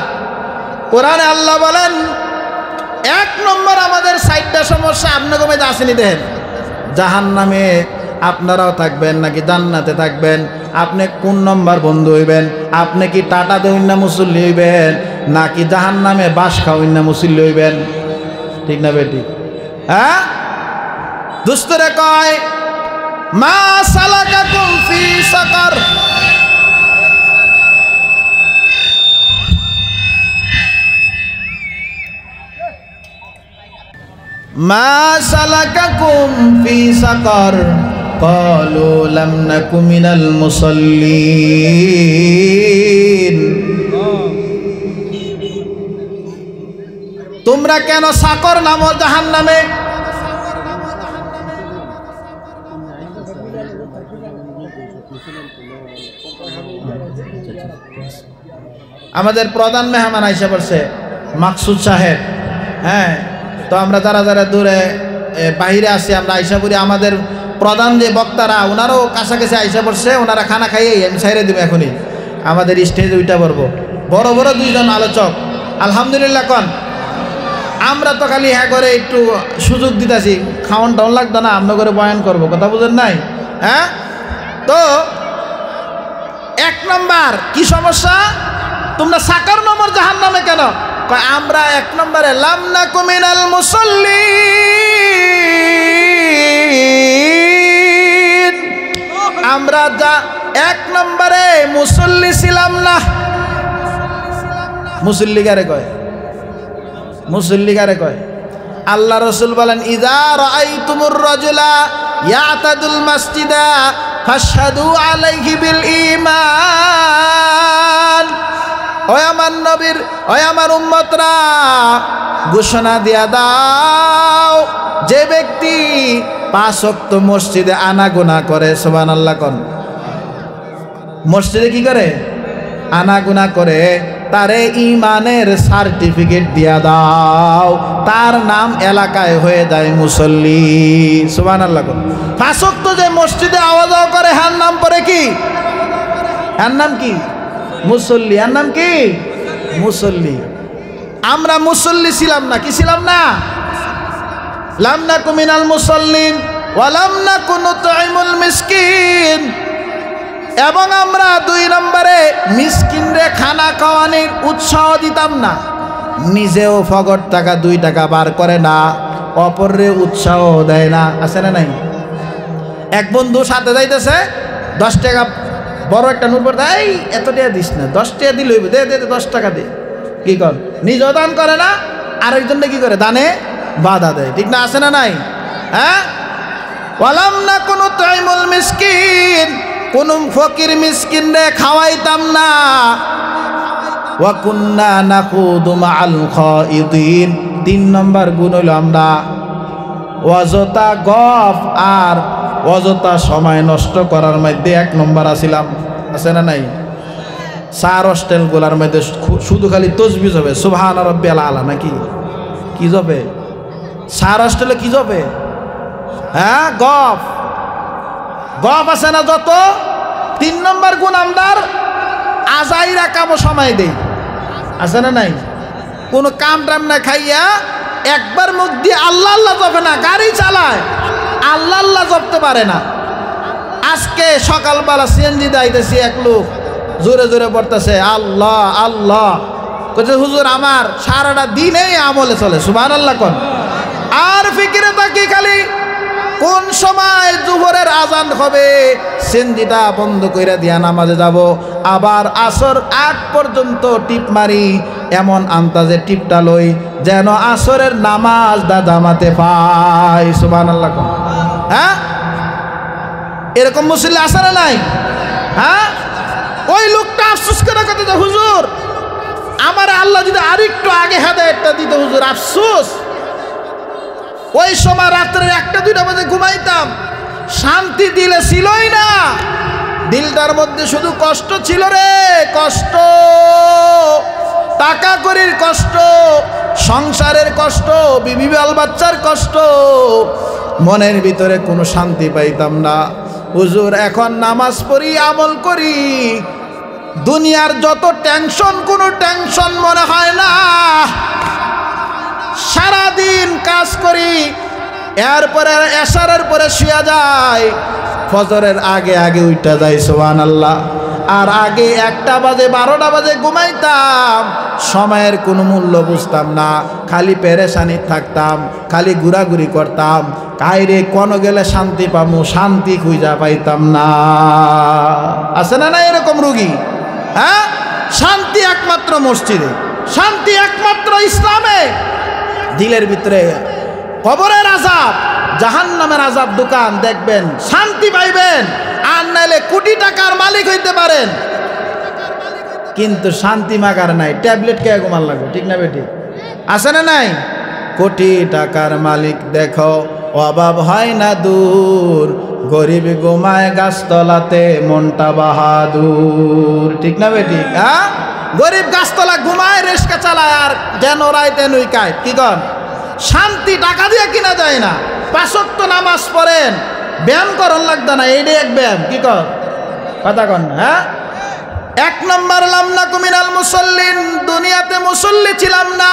কোরআনে আল্লাহ বলেন, 1 নম্বর আমাদের 60টা সমস্যা আপনাকে মধ্যে আসেনি। দেখেন, জাহান্নামে আপনারাও থাকবেন নাকি জান্নাতে থাকবেন? আপনি কোন নম্বর বন্ধু হইবেন? আপনি কি টাটা দেউন না মুসল্লি হইবেন, নাকি জাহান্নামে বাস খাওইন না মুসল্লি হইবেন? ঠিক না বেটি? হ্যাঁ দুস্তরে কয় মা সালাকাকুম ফি সাকার, মা সালাকাকুম ফি সাকার ক্বালু লাম নাকু মিনাল মুসাল্লিন। তোমরা কেন সাকর নামো জাহান্নামে? আমাদের প্রধান মেহমান আইসা পড়ছে মাকসুদ সাহেব। হ্যাঁ, তো আমরা যারা যারা দূরে বাহিরে আছি আমরা আইসা পড়ি, আমাদের প্রধান যে বক্তারা ওনারাও কাছাকাছি আইসা পড়ছে, ওনারা খানা খাইয়েই আমি ছাইরে দেবো এখনই আমাদের স্টেজে উইটা পড়বো। বড় বড় দুইজন আলোচক আলহামদুলিল্লাহ কন। আমরা তো খালি হ্যাঁ করে একটু সুযোগ দিতেছি, খাওয়ান টাউন লাগতো না, আমরা করে বয়ান করবো, কথা বুঝেন নাই? হ্যাঁ, তো এক নম্বর কি সমস্যা, তোমরা সাকার নম্বর জাহান্নামে কেন? আমরা এক নম্বরে লাম নাকু মিনাল মুসাল্লিন, আমরা যা এক নম্বরে মুসল্লি ছিলাম না। মুসল্লি কারে কয়? মুসল্লি কারে কয়? আল্লাহ রসুল বলেন ইযা রাআইতুমুর রাজুলা ইয়াতাদুল মাসজিদা ফাশহাদু আলাইহি বিল ঈমান। ওই আমার নবীর, ওই আমার উম্মতরা ঘোষণা দিয়া দাও, যে ব্যক্তি 5 ওয়াক্ত মসজিদে আনাগোনা করে, সুবহানাল্লাহ কোন, মসজিদে কি করে? আনাগোনা করে, তারে ঈমানের সার্টিফিকেট দিয়া দাও, তার নাম এলাকায় হয়ে যায় মুসল্লি। সুবহানাল্লাহ কোন। 5 ওয়াক্ত যে মসজিদে আওয়াজ করে হার নাম পরে কি? হার নাম কি? মুসল্লি। আর নাম কি? মুসল্লি। আমরা মুসল্লি ছিলাম না, কি ছিলাম না? লাম নাকু মিনাল মুসাল্লিন ওয়া লাম নাকু নুতঈমুল মিসকিন। এবং আমরা 2 নম্বরে মিসকিনরে খানা খাওয়ানোর উৎসাহ দিতাম না, নিজেও ফগর টাকা 2 টাকা বার করে না, অপররে উৎসাহ দেয় না। আছে না নাই? এক বন্ধু সাথে যাইতেছে, 10 টাকা বড় একটা নোট পড়ে, এই এত টাকা দিস না, 10 টাকা দিলে হইবে, দে দে 10 টাকা দে। কি কর? নিজেও দান করে না, আরেকজনকে কি করে? দানে বাধা দেয়। ঠিক না? আছে না নাই? হ্যাঁ, ওয়ালাম নাকু নুতঈমুল মিসকিন, কোন ফকির মিসকিন রে খাওয়াইতাম না। ওয়া কুন্না নাকুদু মাআল খাইদিন। 3 নম্বর গুণ হলো আমরা অযথা গফ আর অযথা সময় নষ্ট করার মধ্যে 1 নম্বর আছিলাম। আছে না নাই? 4 হোস্টেল গুলার মধ্যে শুধু খালি তসবিহ হবে, সুবহান রাব্বিয়াল আলা, নাকি কি যাবে? 4 হোস্টেলে কি যাবে? হ্যাঁ, গফ গফ আছে না যত। 3 নম্বর গুণ আমদার আজাইরা কামো সময় দেই। আছে না নাই? কোনো কাম টাম না খাইয়া একবার মুখ দিয়ে আল্লাহ আল্লাহ জপে না, গাড়ি চালায় আল্লাহ আল্লাহ জপতে পারে না। আজকে সকালবেলা সিএনজি দাইতেছি, এক লোক জোরে জোরে পড়তেছে আল্লাহ আল্লাহ, কইছে হুজুর আমার সারাটা দিনেই আমলে চলে। সুবহানাল্লাহ কোন। আর ফিকিরে থাকি খালি কোন সময় জোহরের আজান হবে, সিএনজিটা বন্ধ কইরা দিয়া নামাজে যাব, আবার আসর 8 পর্যন্ত টিপ মারি, এমন আন্তাজে টিপটা লই যেন আসরের নামাজ দা জামাতে পাই। সুবহানাল্লাহ কোন। হ্যাঁ, এরকম মুসল্লি আছে না নাই? হ্যাঁ, ওই লোকটা আফসোস করে কথা, যে হুজুর আমার আল্লাহ যদি আরেকটু আগে হেদায়েতটা দিত, হুজুর আফসোস। ওই সময় রাত্রে 1টা-2টা বাজে ঘুমাইতাম, শান্তি দিলে ছিলই না, দিলটার মধ্যে শুধু কষ্ট ছিল রে, কষ্ট, টাকা করির কষ্ট, সংসারের কষ্ট, বিবি বাল বাচ্চার কষ্ট, মনের ভিতরে কোনো শান্তি পাইতাম না। হুজুর এখন নামাজ পড়ি, আমল করি, দুনিয়ার যত টেনশন কোনো টেনশন মনে হয় না। সারাদিন কাজ করি, এরপরে এশারের পরে শুয়া যায়, ফজরের আগে আগে উঠা যায়। সুবহানাল্লাহ। আর আগে 1টা বাজে 12টা বাজে ঘুমাইতাম, সময়ের কোনো মূল্য বুঝতাম না, খালি পেরেশানি থাকতাম, খালি ঘোরাঘুরি করতাম, কাইরে কোন গেলে শান্তি পামু, শান্তি খুঁজা পাইতাম না। আছে না না এরকম রুগী? হ্যাঁ, শান্তি একমাত্র মসজিদে, শান্তি একমাত্র ইসলামে। দিলের ভিতরে কবরের আযাব, জাহান্নামের আযাব দোকান দেখবেন, শান্তি পাইবেন। আর নাইলে কোটি টাকার মালিক হইতে পারেন, কিন্তু শান্তি মাগার নাই, ট্যাবলেট খেয়ে ঘুমান লাগবে, ঠিক না বেটি? আছে না নাই? কোটি টাকার মালিক দেখো অভাব হয় না দূর, গরিব ঘুমায় গাছতলাতে মনটা বাহাদুর, ঠিক না বেটি? হ্যাঁ, গরিব গাছতলা ঘুমায়, রেশকা চালায়, আর যেন রাইতে নুইকায়। কি কন? শান্তি টাকা দিয়ে কিনা যায় না। 5 ওয়াক্ত নামাজ পড়েন, ব্যায়াম করন লাগতো না, এইটাই এক ব্যায়াম। কি কর কথা কন? হ্যাঁ, 1 নম্বর লাম নাকু মিনাল মুসাল্লিন, দুনিয়াতে মুসল্লি ছিলাম না।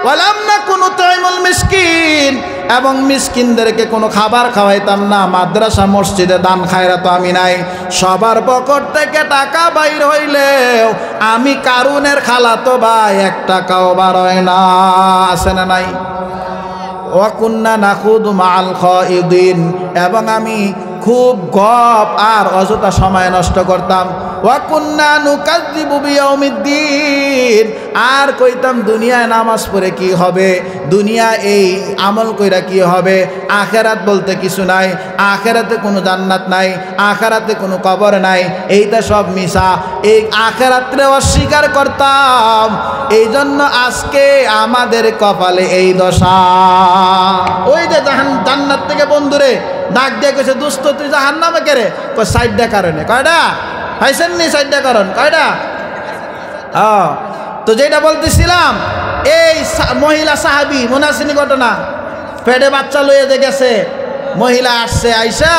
ওয়ালাম নাকু নুতঈমুল মিসকিন, এবং মিসকিনদেরকে কোনো খাবার খাওয়াইতাম না। মাদ্রাসা মসজিদে দান খায়রাত আমি নাই। সবার পকেট থেকে টাকা বাইর হইলেও আমি কারুনের খালাতো ভাই, 1 টাকাও বার হয় না। আছে না নাই? ওয়াকুন্না নাখুদু মাআল খাইদিন, এবং আমি খুব গপ আর অযথা সময় নষ্ট করতাম। ওয়াকুন্না নুকাযযিবু বিয়াউমিদ্দিন, আর কইতাম দুনিয়ায় নামাজ পড়ে কি হবে, দুনিয়া এই আমল কইরা কি হবে, আখেরাত বলতে কিছু নাই, আখেরাতে কোনো জান্নাত নাই, আখেরাতে কোনো কবর নাই, এইটা সব মিছা। এই আখেরাতরে অস্বীকার করতাম, এই জন্য আজকে আমাদের কপালে এই দশা। ওই যে জান্নাত থেকে বন্ধুরে ডাক দিয়ে কইছে, দোস্ত তুই জাহান্নামে কেরে? কই 60টা কারণে। কয়টা পাইছেন নি? 60টা কারণ। কয়টা? তো যেটা বলতেছিলাম, এই মহিলা সাহাবী, মনে আছে নি ঘটনা? পেটে বাচ্চা লইয়ে যে গেছে, মহিলা আসছে, আইসা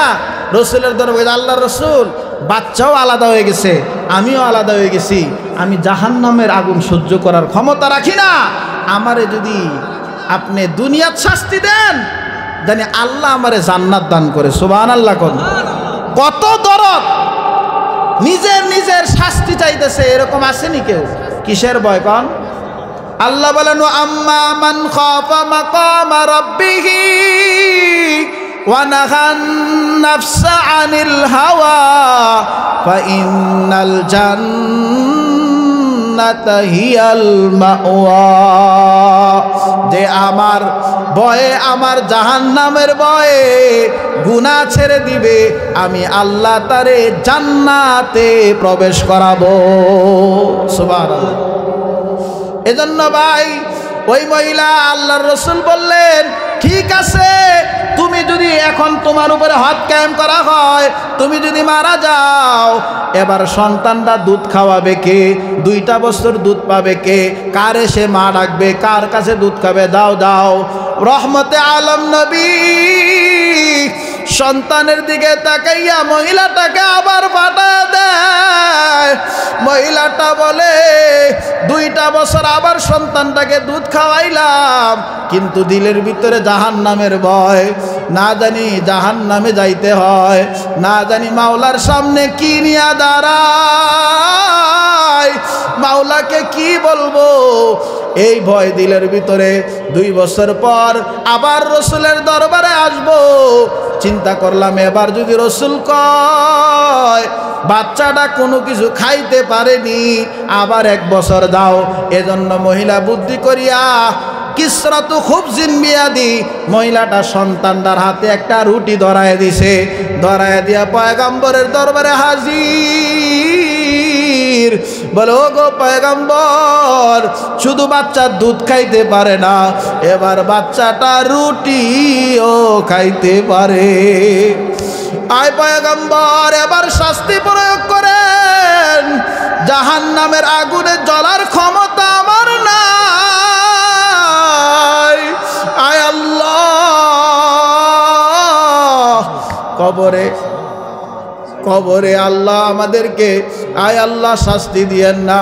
রসুলের দরবারে, আল্লাহর রসুল, বাচ্চাও আলাদা হয়ে গেছে, আমিও আলাদা হয়ে গেছি, আমি জাহান্নামের আগুন সহ্য করার ক্ষমতা রাখি না, আমারে যদি আপনি দুনিয়ার শাস্তি দেন, জানি আল্লাহ আমারে জান্নাত দান করে। সুবহানাল্লাহ। কোন কত দরদ, নিজের শাস্তি চাইতেছে, এরকম আসেনি কেউ? কিসের ভয় কন? আল্লাহ বলেন, আম্মা মান খাফা মাকামা রাব্বিহি ওয়া নাহান নাফসা আনিল হাওয়া ফাইন্নাল জান্নাতা হিয়াল মাওয়া। যে আমার ভয়ে, আমার জাহান্নামের ভয়ে গুনাহ ছেড়ে দিবে, আমি আল্লাহ তারে জান্নাতে প্রবেশ করাবো। সুবহানাল্লাহ। এজন্য ভাই, ওই মহিলা, আল্লাহর রাসূল বললেন, ঠিক আছে, তুমি যদি এখন তোমার উপরে হদ কায়েম করা হয়, তুমি যদি মারা যাও, এবার সন্তানটা দুধ খাওয়াবে কে? 2টা বছর দুধ পাবে কে? কারে সে মা ডাকবে? কার কাছে দুধ খাবে? দাও। রহমতে আলম নবী সন্তানের দিকে তাকাইয়া মহিলাটাকে আবার পাঠায় দেয়। মহিলাটা বলে, 2টা বছর আবার সন্তানটাকে দুধ খাওয়াইলাম, কিন্তু দিলের ভিতরে জাহান্নামের ভয়, না জানি জাহান্নামে যাইতে হয়, না জানি মাওলার সামনে কি নিয়া দাঁড়ায়, মাওলাকে কি বলবো, এই ভয় দিলের ভিতরে। 2 বছর পর আবার রসুলের দরবারে আসবো, চিন্তা করলাম, এবার যদি রসুল কয় বাচ্চাটা কোনো কিছু খাইতে পারেনি, আবার 1 বছর দাও। এজন্য মহিলা বুদ্ধি করিয়া কিসরাতু খুবজিন বিয়াদি, মহিলাটা সন্তানটার হাতে একটা রুটি ধরায় দিছে, ধরায় দিয়া পয়গম্বরের দরবারে হাজির। বলে, ও গো পয়গম্বর, শুধু বাচ্চা দুধ খাইতে পারে না, এবার বাচ্চাটা রুটিও খাইতে পারে। আয় পয়গম্বর, এবার শাস্তি প্রয়োগ করেন, জাহান্নামের আগুনে জ্বলার ক্ষমতা আমার নাই। আয় আল্লাহ, কবরে আল্লাহ আমাদেরকে, আয় আল্লাহ শাস্তি দিয়েন না।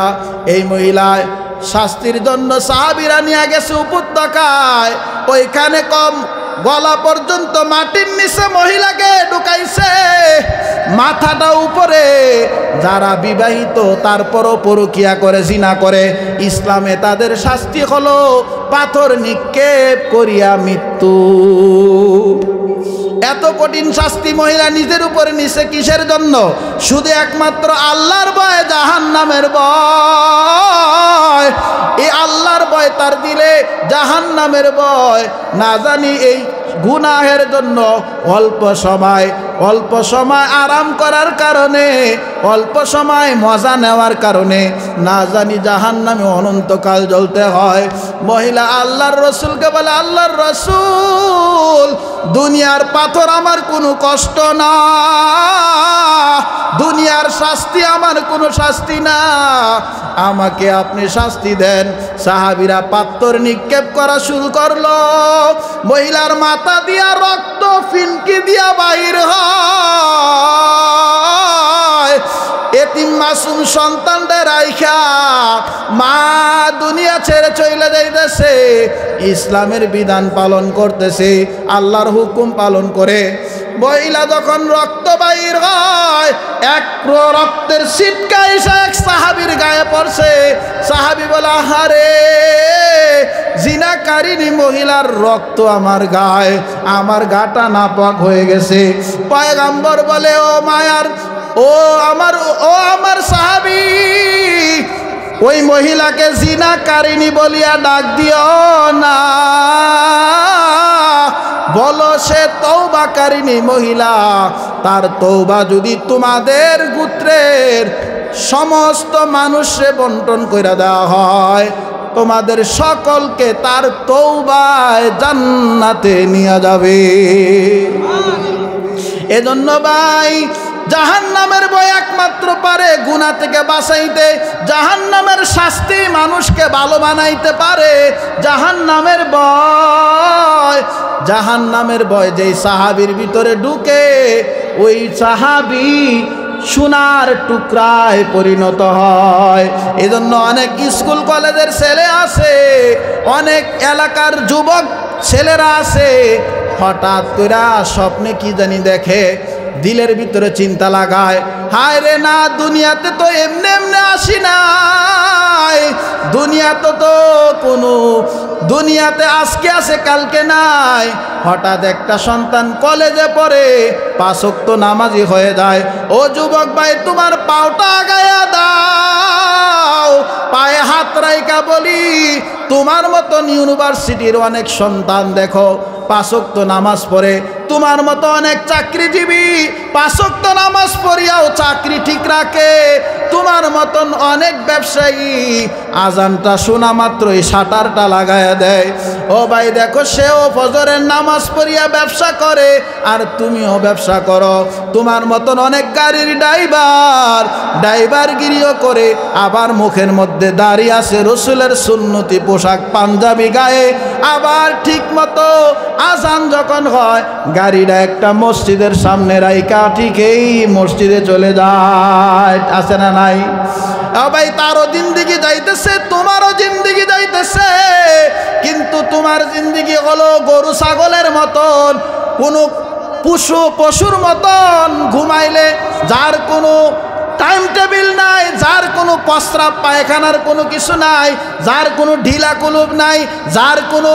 এই মহিলায় শাস্তির জন্য সাহাবীরা নিয়ে গেছে উপত্যকায়, ওইখানে কম গলা পর্যন্ত মাটির নিচে মহিলাকে ঢুকাইছে, মাথাটা উপরে। যারা বিবাহিত তারপরও পরকিয়া করে, জিনা করে, ইসলামে তাদের শাস্তি হলো পাথর নিক্ষেপ করিয়া মৃত্যু। এত কঠিন শাস্তি মহিলা নিজের উপরে নিছে কিসের জন্য? শুধু একমাত্র আল্লাহর ভয়, জাহান্নামের ভয়। এই আল্লাহর ভয় তার দিলে, জাহান্নামের ভয়। না জানি এই গুনাহের জন্য অল্প সময় আরাম করার কারণে, অল্প সময় মজা নেওয়ার কারণে না জানি জাহান্নামে অনন্তকাল জ্বলতে হয়। মহিলা আল্লাহর রসুলকে বলে, আল্লাহর রসুল, দুনিয়ার পাথর আমার কোনো কষ্ট না, দুনিয়ার শাস্তি আমার কোনো শাস্তি না, আমাকে আপনি শাস্তি দেন। সাহাবীরা পাথর নিক্ষেপ করা শুরু করলো। মহিলার মাথা দিয়া রক্ত ফিনকি দিয়া বাহির হয়। এতিম মাসুম সন্তানদের রাইখা মা দুনিয়া ছেড়ে চলে যাইতেছে, ইসলামের বিধান পালন করতেছে, আল্লাহর হুকুম পালন করে। মহিলা যখন রক্ত বাহির হয়, এক রক্তের ছিটকা এসে এক সাহাবীর গায়ে পড়ছে। সাহাবী বলে, আহারে, জিনাকারিনী মহিলার রক্ত আমার গায়ে, আমার গাটা নাপাক হয়ে গেছে। পয়গম্বর বলে, ও মায়ার, ও আমার সাহাবী, ওই মহিলাকে জিনাকারিনী বলিয়া ডাক দিও না, বলো সে তওবাকারিনী মহিলা। তার তওবা যদি তোমাদের গোত্রের সমস্ত মানুষে বন্টন করে দেওয়া হয়, তোমাদের সকলকে তার তওবায় জান্নাতে নিয়ে যাবে। এজন্য ভাই, জাহান্নামের ভয় একমাত্র পারে গুনাহ থেকে বাঁচাইতে। জাহান্নামের শাস্তি মানুষকে ভালো বানাইতে পারে। জাহান্নামের ভয় যেই সাহাবীর ভিতরে ঢুকে, ওই সাহাবী সোনার টুকরায় পরিণত হয়। এজন্য অনেক স্কুল কলেজের ছেলে আছে, অনেক এলাকার যুবক ছেলেরা আছে, হঠাৎ করে স্বপ্নে কি জানি দেখে, দিলের ভিতরে চিন্তা লাগায়, হায় রে, না, দুনিয়াতে তো এমনি এমনি আসি নাই, দুনিয়াতে আজকে আছে কালকে নাই। হঠাৎ একটা সন্তান কলেজে পড়ে, 5 ওয়াক্ত নামাজি হয়ে যায়। ও যুবক ভাই, তোমার পাওটা আগায়া দাও, পায়ে হাত রাইকা বলি, তোমার মতন ইউনিভার্সিটির অনেক সন্তান দেখো 5 ওয়াক্ত নামাজ পড়ে, তোমার মতো অনেক চাকরিজীবী 5 ওয়াক্ত নামাজ পড়িয়াও চাকরি ঠিক রাখে, তোমার মতন অনেক ব্যবসায়ী আজানটা শোনা মাত্রই শাটারটা লাগায়া দেয়। ও ভাই দেখো, সেও ফজরের নামাজ পড়িয়া ব্যবসা করে, আর তুমিও ব্যবসা করো। তোমার মতন অনেক গাড়ির ড্রাইভারগিরিও করে, আবার মুখের মধ্যে দাঁড়িয়ে আছে রসুলের সুন্নতি পোশাক পাঞ্জাবি গায়ে, আবার ঠিক মতো আজান যখন হয়, গাড়িটা একটা মসজিদের সামনে রাইকা ঠিক এই মসজিদে চলে যায়। আছে না নাই? ভাই, তারও জিন্দিগি যাইতেছে, তোমারও জিন্দিগি যাইতেছে, কিন্তু তোমার জিন্দিগি হলো গরু ছাগলের মতন, কোনো পশুর মতন ঘুমাইলে, যার কোনো টাইম টেবিল নাই, যার কোনো প্রস্রাব পায়খানার কোনো কিছু নাই, যার কোনো ঢিলা কুলুপ নাই, যার কোনো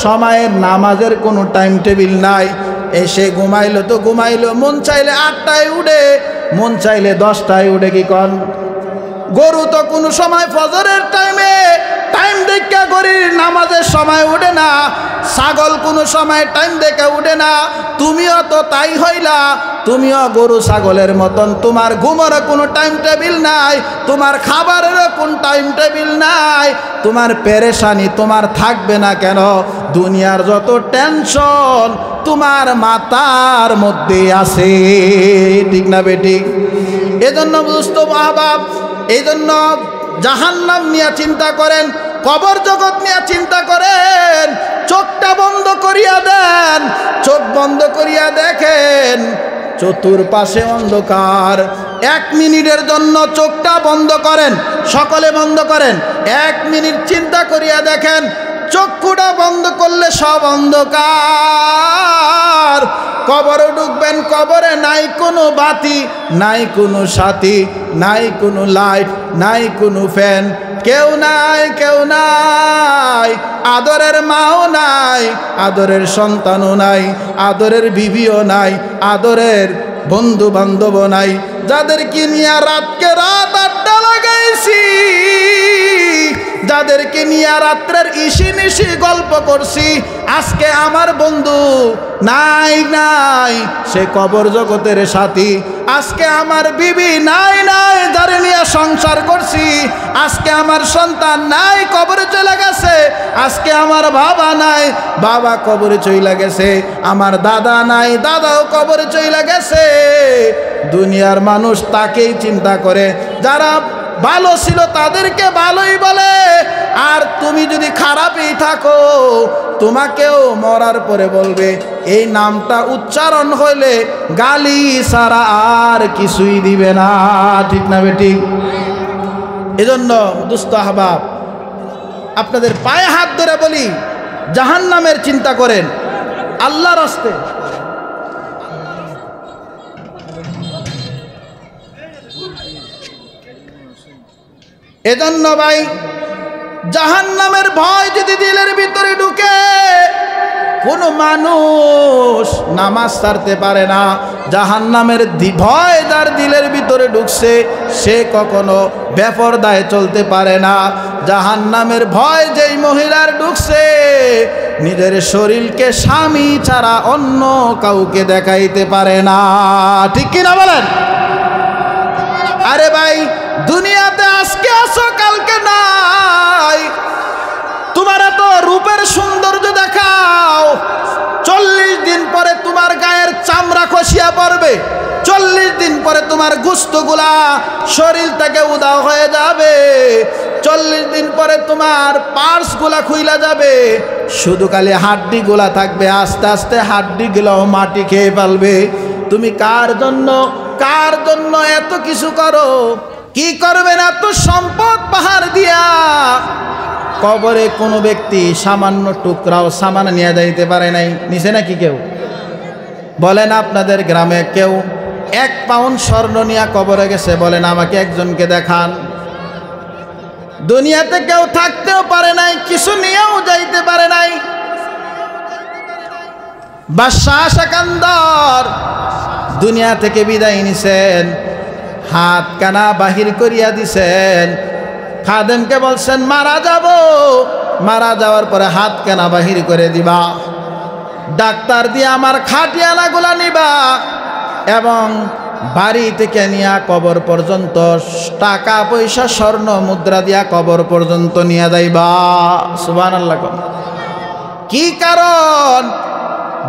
সময়ের নামাজের কোনো টাইম টেবিল নাই। এসে ঘুমাইলো তো ঘুমাইলো, মন চাইলে 8টায় উঠে, মন চাইলে 10টায় উঠে। কি কন? গরু তো কোনো সময় ফজরের টাইম দেখা গরির নামাজের সময় উঠে না, ছাগল কোনো সময় টাইম দেখে উঠে না। তুমিও তো তাই হইলা, তুমিও গরু ছাগলের মতন, তোমার ঘুমের কোনো টাইম টেবিল নাই, তোমার খাবারেরও কোন টাইম টেবিল নাই, তোমার পেরেশানি তোমার থাকবে না কেন? দুনিয়ার যত টেনশন তোমার মাথার মধ্যে আছে, ঠিক না বেটি? এজন্য দুস্থ মা-বাপ, এইজন্য জাহান্নাম নিয়ে চিন্তা করেন, কবর জগৎ নিয়ে চিন্তা করেন। চোখটা বন্ধ করিয়া দেন, চোখ বন্ধ করিয়া দেখেন চতুর্পাশে অন্ধকার। 1 মিনিটের জন্য চোখটা বন্ধ করেন, সকলে বন্ধ করেন। 1 মিনিট চিন্তা করিয়া দেখেন চক্ষুটা বন্ধ করলে সব অন্ধকার। কবরে ঢুকবেন, কবরে নাই কোনো বাতি, নাই কোনো সাথী, নাই কোনো লাইট, নাই কোনো ফ্যান, কেউ নাই, কেউ নাই। আদরের মাও নাই, আদরের সন্তানও নাই, আদরের বিবিও নাই, আদরের বন্ধু বান্ধবও নাই। যাদেরকে নিয়ে রাতকে রাত আড্ডা লাগাইছি, যাদেরকে নিয়ে রাত্রের ইসি নিশি গল্প করছি, আজকে আমার বন্ধু নাই নাই, সে কবর জগতের সাথী। আজকে আমার বিবি নাই নাই, যারে নিয়ে সংসার করছি, আজকে আমার সন্তান নাই, কবরে চলে গেছে। আজকে আমার বাবা নাই, বাবা কবরে চলে গেছে। আমার দাদা নাই, দাদাও কবরে চলে গেছে। দুনিয়ার মানুষ তাকেই চিন্তা করে, যারা ভালো ছিল তাদেরকে ভালোই বলে, আর তুমি যদি খারাপই থাকো তোমাকেও মরার পরে বলবে। এই নামটা উচ্চারণ হইলে গালি ছাড়া আর কিছুই দিবে না, ঠিক না বেঠিক? এজন্য দুস্থ আহবাব, আপনাদের পায়ে হাত ধরে বলি, জাহান্নামের চিন্তা করেন আল্লাহর রাস্তে। এজন্য ভাই, জাহান্নামের ভয় যদি দিলের ভিতরে ঢুকে, কোনো মানুষ নামাজ ছাড়তে পারে না। জাহান্নামের ভয় যার দিলের ভিতরে ঢুকছে, সে কখনো বেপরদায় চলতে পারে না। জাহান্নামের ভয় যেই মহিলার ঢুকছে, নিজের শরীরকে স্বামী ছাড়া অন্য কাউকে দেখাইতে পারে না, ঠিক কিনা বলেন? আরে ভাই, দুনিয়াতে আজকে আসো কালকে নাই। তোমার এত রূপের সৌন্দর্য দেখাও, 40 দিন পরে তোমার গায়ের চামড়া খসিয়া পড়বে, 40 দিন পরে তোমার গোশতগুলা শরীর থেকে উধাও হয়ে যাবে, 40 দিন পরে তোমার পার্সগুলা খুইলা যাবে, শুধু খালি হাড্ডিগুলা থাকবে। আস্তে আস্তে হাড্ডিগুলাও মাটি খেয়ে ফেলবে। তুমি কার জন্য এত কিছু করো? কি করবেন এত সম্পদ পাহাড় দিয়া? কবরে কোনো ব্যক্তি সামান্য টুকরাও সামান নিয়ে যাইতে পারে নাই, নিছে নাকি কেউ? বলেন আপনাদের গ্রামে কেউ 1 পাউন্ড স্বর্ণ নিয়ে কবরে গেছে? বলেন আমাকে একজনকে দেখান। দুনিয়াতে কেউ থাকতেও পারে নাই, কিছু নিয়েও যাইতে পারে নাই। বাদশাহ সেকান্দর দুনিয়া থেকে বিদায় নিছেন, হাত কানা বাহির করিয়া দিছেন। খাদেমকে বলছেন মারা যাব, মারা যাওয়ার পরে হাত কানা বাহির করে দিবা, ডাক্তার দিয়ে আমার খাটিয়ানাগুলা নিবা, এবং বাড়ি থেকে নিয়া কবর পর্যন্ত টাকা পয়সা স্বর্ণ মুদ্রা দিয়া কবর পর্যন্ত নিয়ে যাইবা। সুবহানাল্লাহ। কি কারণ?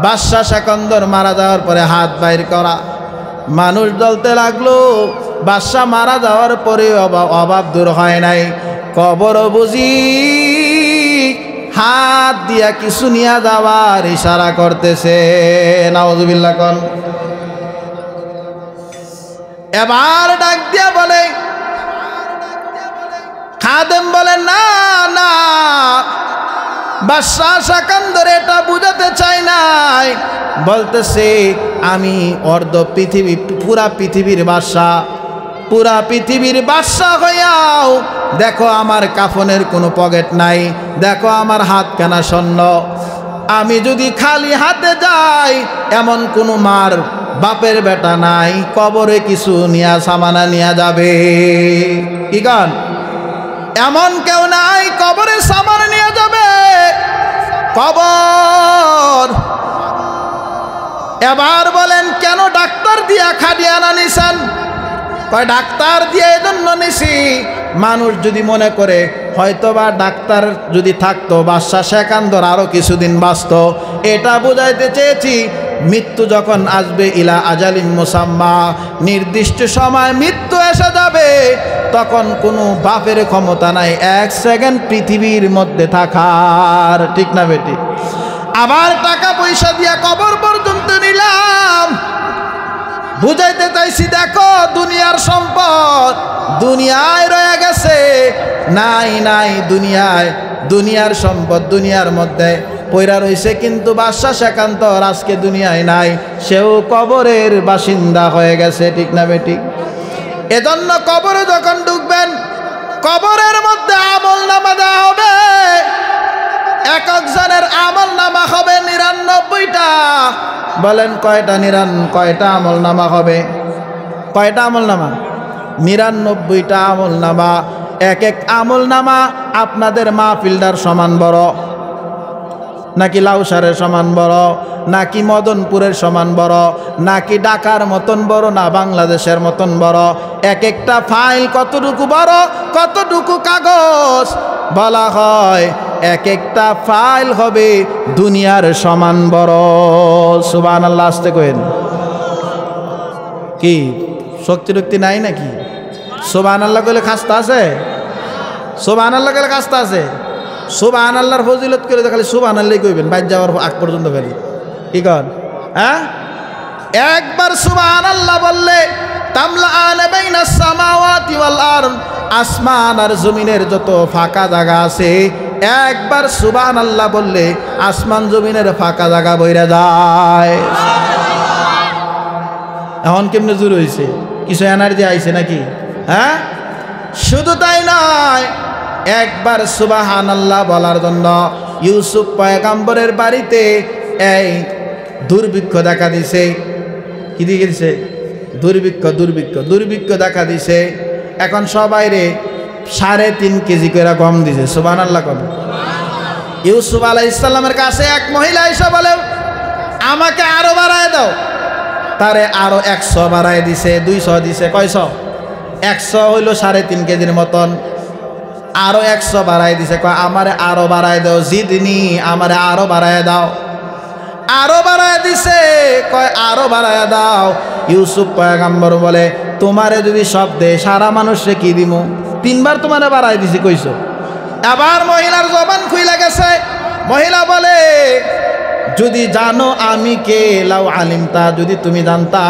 বাদশাহ সেকন্দর মারা যাওয়ার পরে হাত বাইর করা। মানুষ জ্বলতে লাগলো। বাদশাহ মারা যাওয়ার পরে অভাব দূর হয় নাই। কবর বুঝি হাত দিয়া কিছু নিয়ে যাওয়ার ইশারা করতেছে। নাউযুবিল্লাহ কোন। এবার ডাক দিয়া বলে, খাদেম বলে না না, বাদশাহ সেকন্দর এটা বুঝাতে চাই নাই। বলতেছে আমি অর্ধ পৃথিবী, পুরা পৃথিবীর বাদশাহ, পুরা পৃথিবীর বাদশাহ হইয়াও দেখো আমার কাফনের কোনো পকেট নাই, দেখো আমার হাত কানা শূন্য। আমি যদি খালি হাতে যাই, এমন কোনো মার বাপের বেটা নাই কবরে কিছু নিয়া সামানা নিয়া যাবে। কি গান? এমন কেউ নাই কবরে সামান নিয়ে যাবে। কবর। এবার বলেন কেন ডাক্তার দিয়া খাটিয়ানা নিছেন? কয় ডাক্তার দিয়ে এজন্য নিছি, মানুষ যদি মনে করে হয়তোবা ডাক্তার যদি থাকতো বাদশাহ সেকান্দর আরো কিছুদিন বাঁচত। এটা বুঝাইতে চেয়েছি, মৃত্যু যখন আসবে ইলা আজালিম মুসাম্মা, নির্দিষ্ট সময় মৃত্যু এসে যাবে, তখন কোনো বাপের ক্ষমতা নাই 1 সেকেন্ড পৃথিবীর মধ্যে থাকার, ঠিক না বেটি? আবার টাকা পয়সা দিয়া কবর পর্যন্ত নিলাম। বুঝাইতে চাইছি দেখো দুনিয়ার সম্পদ দুনিয়ায় রয়ে গেছে, নাই নাই দুনিয়ায় দুনিয়ার সম্পদ দুনিয়ার মধ্যে পয়রা রইছে, কিন্তু বাদশা সেকান্তর আজকে দুনিয়ায় নাই, সেও কবরের বাসিন্দা হয়ে গেছে। ঠিক না বেঠিক? এজন্য কবরে যখন ঢুকবেন, কবরের মধ্যে আমল নামা দেওয়া হবে। এক একজনের আমল নামা হবে ৯৯টা। বলেন কয়টা? কয়টা আমল নামা হবে? কয়টা আমল নামা? ৯৯টা আমল নামা। এক এক আমল নামা আপনাদের মাহফিলদার সমান বড়, নাকি লাউসারের সমান বড়, নাকি মদনপুরের সমান বড়, নাকি ঢাকার মতন বড়, না বাংলাদেশের মতন বড়? এক একটা ফাইল কতটুকু বড়, কতটুকু কাগজ? বলা হয় এক একটা ফাইল হবে দুনিয়ার সমান বড়। সুবহানাল্লাহ। আসতে কইন। কি শক্তি নাই নাকি? সুবহানাল্লাহ কইলে খাস্তা আছে? সুবহানাল্লাহ কইলে খাস্তা আছে? সুবহানাল্লাহর ফজিলত করে খালি সুবহানাল্লাহ কইবেন বাইর যাওয়ার আগ পর্যন্ত। খালি কি কন? হ্যাঁ, একবার সুবহানাল্লাহ বললে তামলাআন বাইনাস সামাওয়াতি ওয়াল আরদ, আসমান আর জমিনের যত ফাঁকা জায়গা আছে, একবার সুবহানাল্লাহ বললে আসমান জমিনের ফাঁকা জায়গা বইরা যায়। এখন কেমনে জোর হয়েছে? কিছু এনার্জি আইছে নাকি? হ্যাঁ, শুধু তাই নয়, একবার সুবহানাল্লাহ বলার জন্য ইউসুফ পয়গম্বরের বাড়িতে এই দুর্ভিক্ষ দেখা দিছে। কি দিয়েছে? দুর্ভিক্ষ দেখা দিছে। এখন সবাই রে 3.5 কেজি করে গম দিছে। সুবহানাল্লাহ। কম ইউসুফ আলাইহিস সালামের কাছে এক মহিলা এসে বলে, আমাকে আরো বাড়ায় দাও। তারে আরো 100 বাড়ায় দিছে, 200 দিছে। কয়শো? 100 হইল 3.5 কেজির মতন। আরো 100 বাড়ায় দিছে। কয় আমারে আরো বাড়ায় দাও, জিদনি, আমারে আরো বাড়ায় দাও। আরো বাড়ায় দিছে। কয় আরো বাড়ায় দাও। ইউসুফ পয়গম্বর বলে, তোমারে যদি সব দে সারা মানুষে কি দিমু? 3 বার তোমারে বাড়ায় দিছি কইছো। আবার মহিলার জবান খুইলা গেছে। মহিলা বলে, যদি জানো আমি কে, লাউ আলিমতা, যদি তুমি জানতা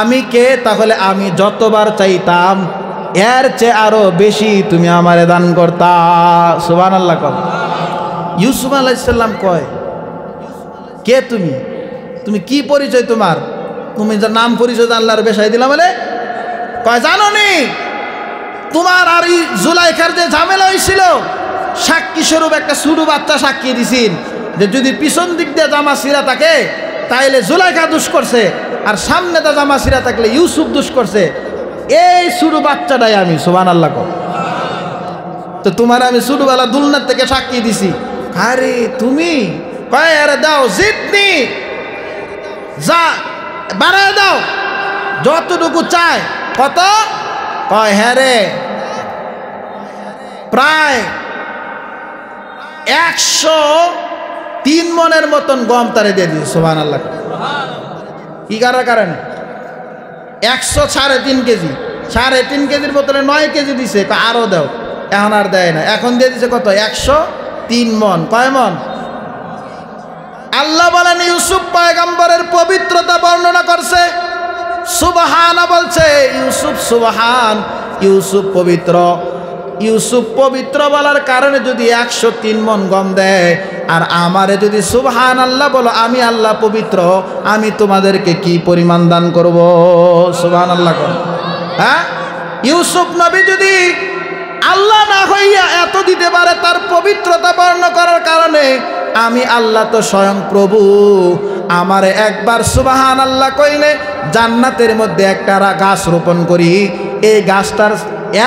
আমি কে, তাহলে আমি যতবার চাইতাম এর চেয়ে আরো বেশি তুমি আমারে দান করতা। সুবহানাল্লাহ। কম ইউসুফ আলাইহিস সালাম কয়, কে তুমি? তুমি কি পরিচয় তোমার? তুমি যার নাম পরিচয় আল্লাহর বেশাই দিলাম বলে? কয় জানো নি, তোমার আর এই জুলাইখার যে ঝামেলা হয়েছিল, সাক্ষী স্বরূপ একটা ছোট বাচ্চা সাক্ষী দিছেন যে যদি পিছন দিক দিয়ে জামা ছিঁড়া থাকে তাইলে জুলাইখা দোষ করছে, আর সামনে দা জামা ছিঁড়া থাকলে ইউসুফ দোষ করছে। এই ছোট বাচ্চাটাই আমি। সুবহানাল্লাহ। তো তোমার আমি ছোটবেলা দুলনার থেকে সাক্ষী দিছি। আরে তুমি? কয় আরে দাও, জিতনি, যা বাড়ায় দাও যতটুকু চায়। কত? কয় হ্যাঁ রে, প্রায় 103 মনের মতন গম তারে দিয়ে দিয়েছে। সুবহানাল্লাহ। কি কারণে? 100 3.5 কেজি, 3.5 কেজির বোতলে 9 কেজি দিছে। আরো দাও। এখন আর দেয় না, এখন দিয়ে দিছে কত? 103 মন। কয় মন? আল্লাহ বলেন ইউসুফ পয়গম্বরের পবিত্রতা বর্ণনা করছে। সুবহানা বলছে ইউসুফ, সুবহান, ইউসুফ পবিত্র। ইউসুফ পবিত্র বলার কারণে যদি 103 মন গম দেয়, আর আমারে যদি সুবহানাল্লাহ বলো আমি আল্লাহ পবিত্র, আমি তোমাদেরকে কি পরিমাণ দান করব? সুবহানাল্লাহ। হ্যাঁ, ইউসুফ নবী যদি আল্লাহ না হইয়া এত দিতে পারে তার পবিত্রতা বর্ণনা করার কারণে, আমি আল্লাহ তো স্বয়ং প্রভু। আমারে একবার সুবহানাল্লাহ কইলে জান্নাতের মধ্যে একটা গাছ রোপণ করি। এই গাছটার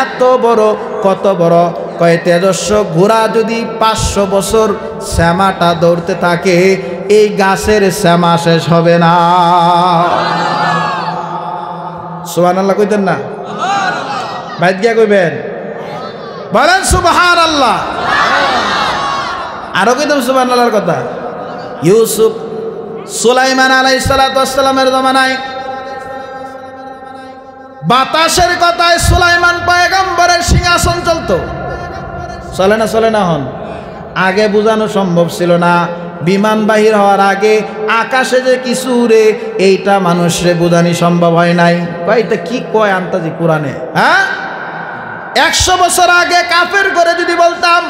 এত বড়, কত বড়? কয় তেজস্ব ঘোড়া যদি 500 বছর শ্যামাটা দৌড়তে থাকে, এই গাছের শ্যামা শেষ হবে না। সুবহানাল্লাহ কইতেন না? বাইত গিয়া কইবেন? বলেন সুবহানাল্লাহ। আরো কইতাম সুবহানাল্লাহর কথা। ইউসুফ সুলাইমান আলাইহিস সালাতু ওয়াস সালামের জামানায় বাতাসের কথায় সুলাইমান পয়গম্বরের সিংহাসন চলতো। চলে না? চলে না? হন আগে বোঝানো সম্ভব ছিল না। বিমান বাহির হওয়ার আগে আকাশে যে কিছু উড়ে, এইটা মানুষরে বোঝানি সম্ভব হয় নাই। এটা কি কয় আন্তাজি কোরআনে? হ্যাঁ, 100 বছর আগে কাফের করে যদি বলতাম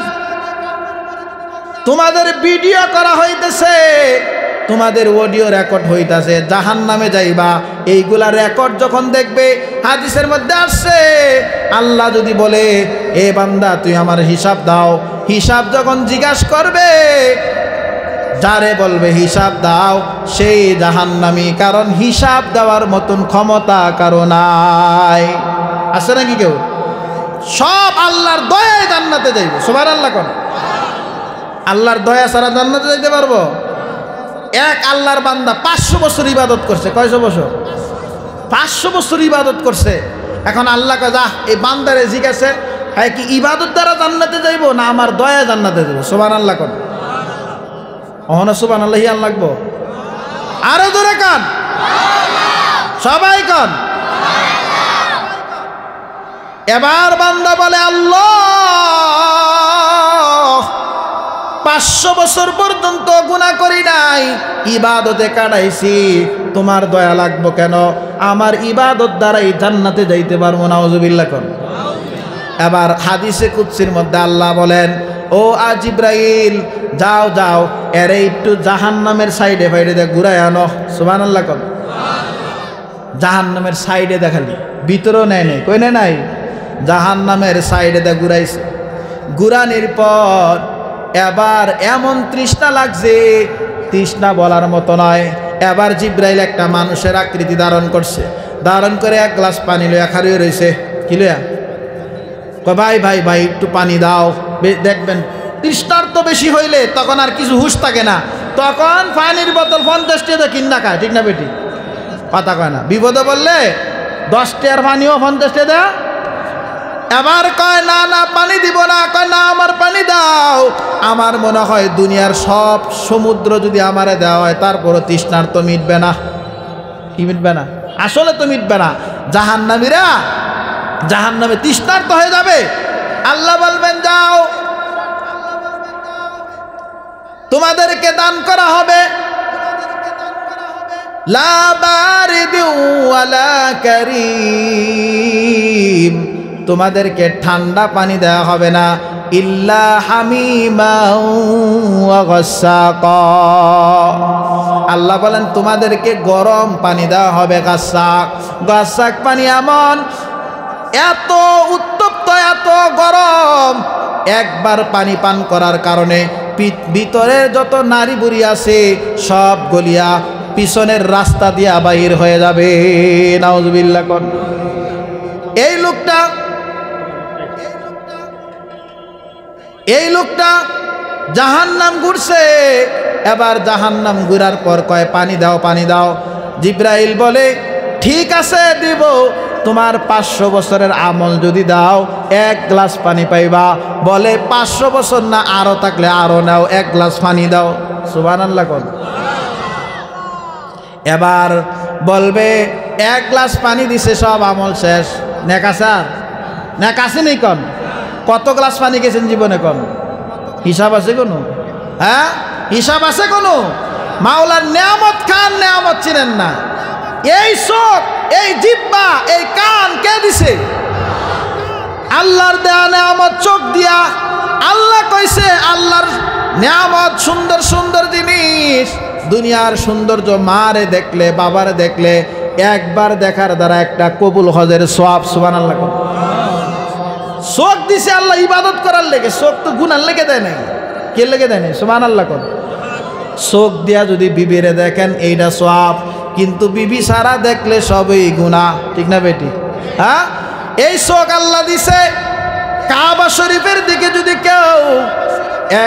তোমাদের ভিডিও করা হইতেছে, তোমাদের অডিও রেকর্ড হইতাছে, জাহান্নামে যাইবা। এইগুলা রেকর্ড যখন দেখবে, হাদিসের মধ্যে আসছে আল্লাহ যদি বলে এ বান্দা তুই আমার হিসাব দাও, হিসাব যখন জিজ্ঞাসা করবে, যারে বলবে হিসাব দাও সেই জাহান্নামী, কারণ হিসাব দেওয়ার মতন ক্ষমতা কারো নাই। আছে নাকি কেউ? সব আল্লাহর দয়ায় জান্নাতে যাইবে। সুবহানাল্লাহ কোন? আল্লাহর দয়া ছাড়া জান্নাতে যাইতে পারবো? এক আল্লাহর বান্দা 500 বছর ইবাদত করছে। কয়শো বছর? 500 বছর ইবাদত করছে। এখন আল্লাহ কয় যা এই বান্দারে জিজ্ঞাসা, হ্যাঁ কি ইবাদত দ্বারা জান্নাতে যাইব না আমার দয়া জান্নাতে যাবো? সুবহানাল্লাহ কোন? অহনা সুবহানাল্লাহ হিয়ান লাগবো। আরো জোরে কান, সবাই কান। এবার বান্দা বলে আল্লাহ 500 বছর পর্যন্ত গুনাহ করি নাই, ইবাদতে কাটাইছি, তোমার দয়া লাগবো কেন? আমার ইবাদত দ্বারাই জান্নাতে যাইতে পারবো। নাউজুবিল্লাহ কোন? এবার হাদিসে কুদসির মধ্যে আল্লাহ বলেন, ও জিবরাইল যাও যাও এরে একটু জাহান্নামের সাইডে ফাইডে দেখ ঘুরায় আনো। সুবহানাল্লাহ কোন? জাহান্নামের সাইডে দেখালি, ভিতরেও নেয় নাই, কই নেয় নাই, জাহান্নামের সাইডে দেখ ঘুরাইছে। ঘুরানির পর এবার এমন তৃষ্ণা লাগছে, তৃষ্ণা বলার মতো নয়। এবার জিবরাইল একটা মানুষের আকৃতি ধারণ করছে, ধারণ করে এক গ্লাস পানি লইয়া খাড়িয়ে রয়েছে। কি লইয়া? ভাই ভাই ভাই একটু পানি দাও। দেখবেন তৃষ্ণার তো বেশি হইলে তখন আর কিছু হুঁশ থাকে না, তখন পানির বোতল 50 টাকা কিনা খায়। ঠিক না বেটি? কথা কয় না। বিপদে বললে 10 টাকার পানিও 50 টাকা দেয়া। এবার কয় না না পানি দিব না। কয় না আমার পানি দাও। আমার মনে হয় দুনিয়ার সব সমুদ্র যদি আমারে দেওয়া হয় তারপরও তৃষ্ণার তো মিটবে না। কি মিটবে না? আসলে তো মিটবে না। জাহান্নামীরা জাহান্নামে তৃষ্ণার তো হয়ে যাবে। আল্লাহ বলবেন যাও তোমাদেরকে দান করা হবে লা বারিদু ওয়ালা কারীম, তোমাদেরকে ঠান্ডা পানি দেওয়া হবে না, ইল্লা হামিমাও ওয়া গাসসাকা। আল্লাহ বলেন তোমাদেরকে গরম পানি দেওয়া হবে, গাসসাক। গাসসাক পানি এমন এত উত্তপ্ত, এত গরম, একবার পানি পান করার কারণে ভিতরের যত নারী বুড়ি আছে সব গলিয়া পিছনের রাস্তা দিয়া বাহির হয়ে যাবে। নাউজুবিল্লাহ কোন? এই লোকটা জাহান্নাম ঘুরছে। এবার জাহান্নাম ঘুরার পর কয় পানি দাও পানি দাও। জিবরাইল বলে ঠিক আছে দিব, তোমার 500 বছরের আমল যদি দাও 1 গ্লাস পানি পাইবা। বলে 500 বছর না, আরো থাকলে আরো নাও, 1 গ্লাস পানি দাও। সুবহানাল্লাহ কোন? এবার বলবে 1 গ্লাস পানি দিছে, সব আমল শেষ। নেকাসার নেকাসে নেই কোন? কত গ্লাস পানি গেছেন জীবনে কোন? হিসাব আছে কোনো? হ্যাঁ হিসাব আছে কোনো? মাওলার নেয়ামত খান, নেয়ামত চিনেন না। এই চোখ, এই জিহ্বা, এই কান কে দিছে? আল্লাহর দেয়া নেয়ামত চোখ দিয়া। আল্লাহ কইছে আল্লাহর নেয়ামত সুন্দর সুন্দর জিনিস। দুনিয়ার সৌন্দর্য মারে দেখলে, বাবারে দেখলে, একবার দেখার দ্বারা একটা কবুল হজের সওয়াব। সুবহানাল্লাহ। চোখ দিছে আল্লাহ ইবাদত করার লেগে, চোখ তো গুনার লেগে দেয় নাই। কে লেগে দেয় নাই? সুবহানাল্লাহ। চোখ দিয়া যদি বিবিরে দেখেন এইটা সওয়াব, কিন্তু বিবি সারা দেখলে সবই গুনাহ। ঠিক না বেটি? হ্যাঁ এই চোখ আল্লাহ দিছে। কাবা শরীফের দিকে যদি কেউ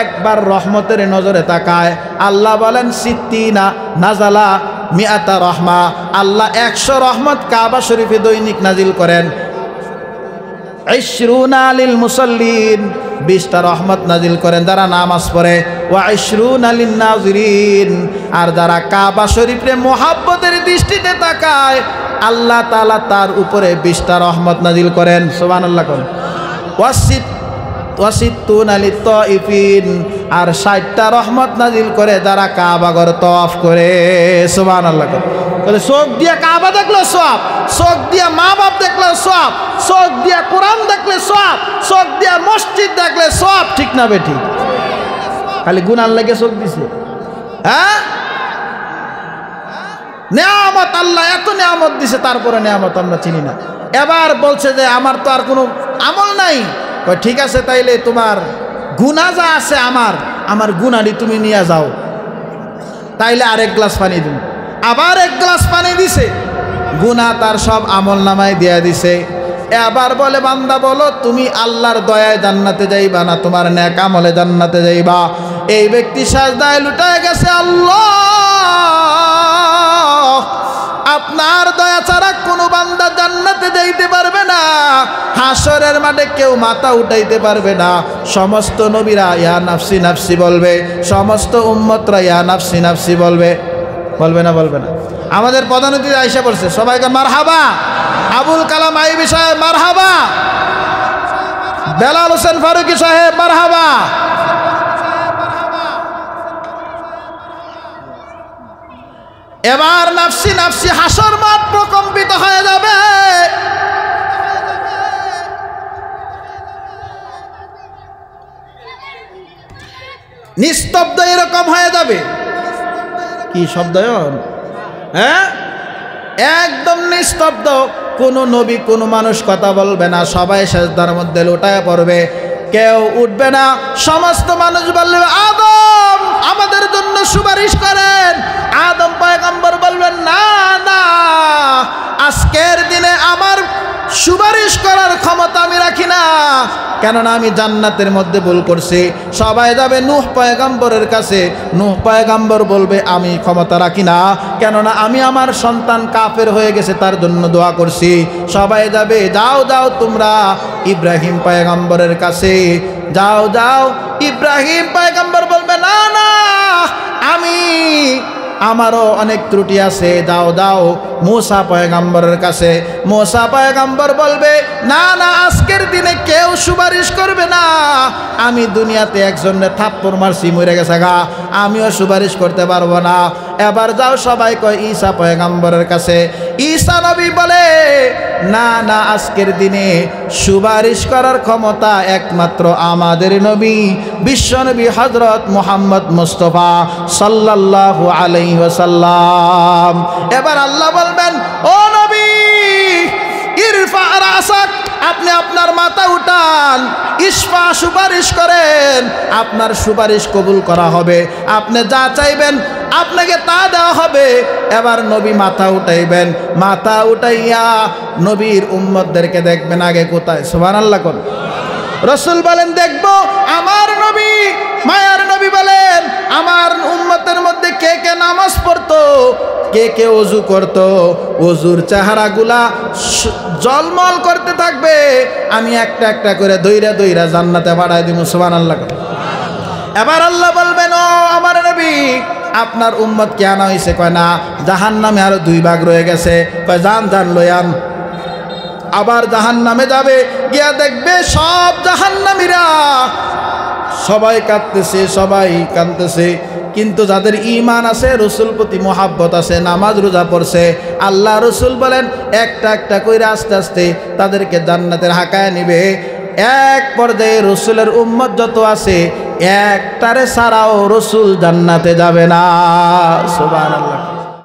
একবার রহমতের নজরে তাকায়, আল্লাহ বলেন সিত্তিনা নাজালা মিআতা রহমা, আল্লাহ 100 রহমত কাবা শরীফে দৈনিক নাজিল করেন। 20 লিল মুসাল্লিন, 20টা রহমত নাজিল করেন যারা নামাজ পড়ে। ওয়া 20 লিন নাজিরিন, আর যারা কাবা শরীফে মোহাব্বতের দৃষ্টিতে তাকায় আল্লাহ তাআলা তার উপরে 20টা রহমত নাজিল করেন। সুবহানাল্লাহ। ওয়াসিত্তুনা লিত-তাইফিন, আর 60টা রহমত নাজিল করে যারা কাবা ঘর তওয়াফ করে। সুবহানাল্লাহ। তাহলে চোখ দিয়া কাবা দেখলে সওয়াব, চোখ দিয়া মা বাপ দেখলে সওয়াব, চোখ দিয়া কোরআন দেখলে সওয়াব, চোখ দিয়া মসজিদ দেখলে সওয়াব। ঠিক না বেটি? খালি গুনার লেগে চোখ দিছে। হ্যাঁ, নেয়ামত, আল্লাহ এত নেয়ামত দিছে, তারপরে নেয়ামত আমরা চিনি না। এবার বলছে যে আমার তো আর কোনো আমল নাই। ঠিক আছে, তাইলে তোমার গুনাহ যা আছে আমার গুনাহটি তুমি নিয়ে যাও, তাইলে আরেক গ্লাস পানি দিন। আবার এক গ্লাস পানি দিছে, গুনাহ তার সব আমল নামায় দিয়া দিছে। এবার বলে বান্দা বলো তুমি আল্লাহর দয়ায় জান্নাতে যাইবা না তোমার নেক আমলে জান্নাতে যাইবা? এই ব্যক্তি সাজদায় লুটায় গেছে, আল্লাহ আপনার দয়া ছাড়া কোনো বান্দা জান্নাতে যাইতে পারবে না, হাসরের মাঠে কেউ মাথা উঠাইতে পারবে না। সমস্ত নবীরা ইয়া নাফসি নাফসি বলবে, সমস্ত উম্মতরা ইয়া নাফসি নাফসি বলবে। বলবে না? বলবে না? আমাদের প্রধান অতিথি আয়েশা বলছে, সবাইকে মারহাবা। আবুল কালাম আইবি সাহেব মারহাবা, বেলাল হোসেন ফারুকি সাহেব মারহাবা। এবার নাফসি নাফসি হাসর মাঠ প্রকম্পিত হয়ে যাবে। নিস্তব্ধ এরকম হয়ে যাবে। কি শব্দায়ন? হ্যাঁ, একদম নিস্তব্ধ। কোনো নবী কোনো মানুষ কথা বলবে না, সবাই সেজদার মধ্যে লুটায় পড়বে, কেউ উঠবে না। সমস্ত মানুষ বলবে আদম আমাদের জন্য সুপারিশ করেন। আদম পয়গম্বর বলবেন না না, আজকের দিনে আমার সুপারিশ করার ক্ষমতা আমি রাখি না, কেননা আমি জান্নাতের মধ্যে ভুল করছি। সবাই যাবে নূহ পয়গম্বরের কাছে। নূহ পয়গম্বর বলবে আমি ক্ষমতা রাখি না, কেননা আমি আমার সন্তান কাফের হয়ে গেছে তার জন্য দোয়া করছি। সবাই যাবে যাও যাও তোমরা ইব্রাহিম পয়গম্বরের কাছে যাও যাও। ইব্রাহিম পয়গম্বর বলবে না না, আমারও অনেক ত্রুটি আছে, যাও যাও মূসা পয়গম্বরের কাছে। মূসা পয়গম্বর বলবে না না, আজকের দিনে কেউ সুপারিশ করবে না, আমি দুনিয়াতে একজনের থাপ্পড় মারছি মরে গেছে গা, আমিও সুপারিশ করতে পারবো না। এবার যাও সবাই কয় ঈসা পয়গম্বরের কাছে। ঈসা নবী বলে না না, আজকের দিনে সুপারিশ করার ক্ষমতা একমাত্র আমাদের নবী বিশ্বনবী হযরত মুহাম্মদ মুস্তাফা সাল্লাল্লাহু আলাইহি ওয়াসাল্লাম। এবার আল্লাহ বলবেন ও নবী ইরফা রাসাক, আপনি আপনার মাথা উঠান, ইশফা সুপারিশ করেন, আপনার সুপারিশ কবুল করা হবে, আপনি যা চাইবেন আপনাকে তা দেওয়া হবে। এবার নবী মাথা উঠাইবেন, মাথা উঠাইয়া নবীর উম্মতদেরকে দেখবেন আগে কোথায়। সুবহানাল্লাহ কোন রাসূল বলেন দেখবো আমার নবী, মায়ার নবী বলেন আমার উম্মতের মধ্যে কে কে নামাজ পড়তো, কে কে ওযু করতো, ওযুর চেহারাগুলা জলমল করতে থাকবে, আমি একটা একটা করে দইরা দইরা জান্নাতে পাঠাই দিব। সুবহানাল্লাহ। এবার আল্লাহ বলবেন ও আমার নবী আপনার উম্মত কে আনা হয়েছে? কয় না, জাহান্নামে আরো 2 ভাগ রয়ে গেছে। কয় যান যান লয়ান। আবার জাহান্নামে যাবে, গিয়া দেখবে সব জাহান্নামীরা সবাই কাঁদতেছে, সবাই কাঁদতেছে, কিন্তু যাদের ঈমান আছে, রসুল প্রতি মোহাব্বত আছে, নামাজ রোজা পড়ছে, আল্লাহ রসুল বলেন একটা একটা কইরা আস্তে আস্তে তাদেরকে জান্নাতের হাঁকায় নিবে। এক পর্যায়ে রসুলের উম্মত যত আছে একটারে ছাড়াও রসুল জান্নাতে যাবে না। সুবহানাল্লাহ।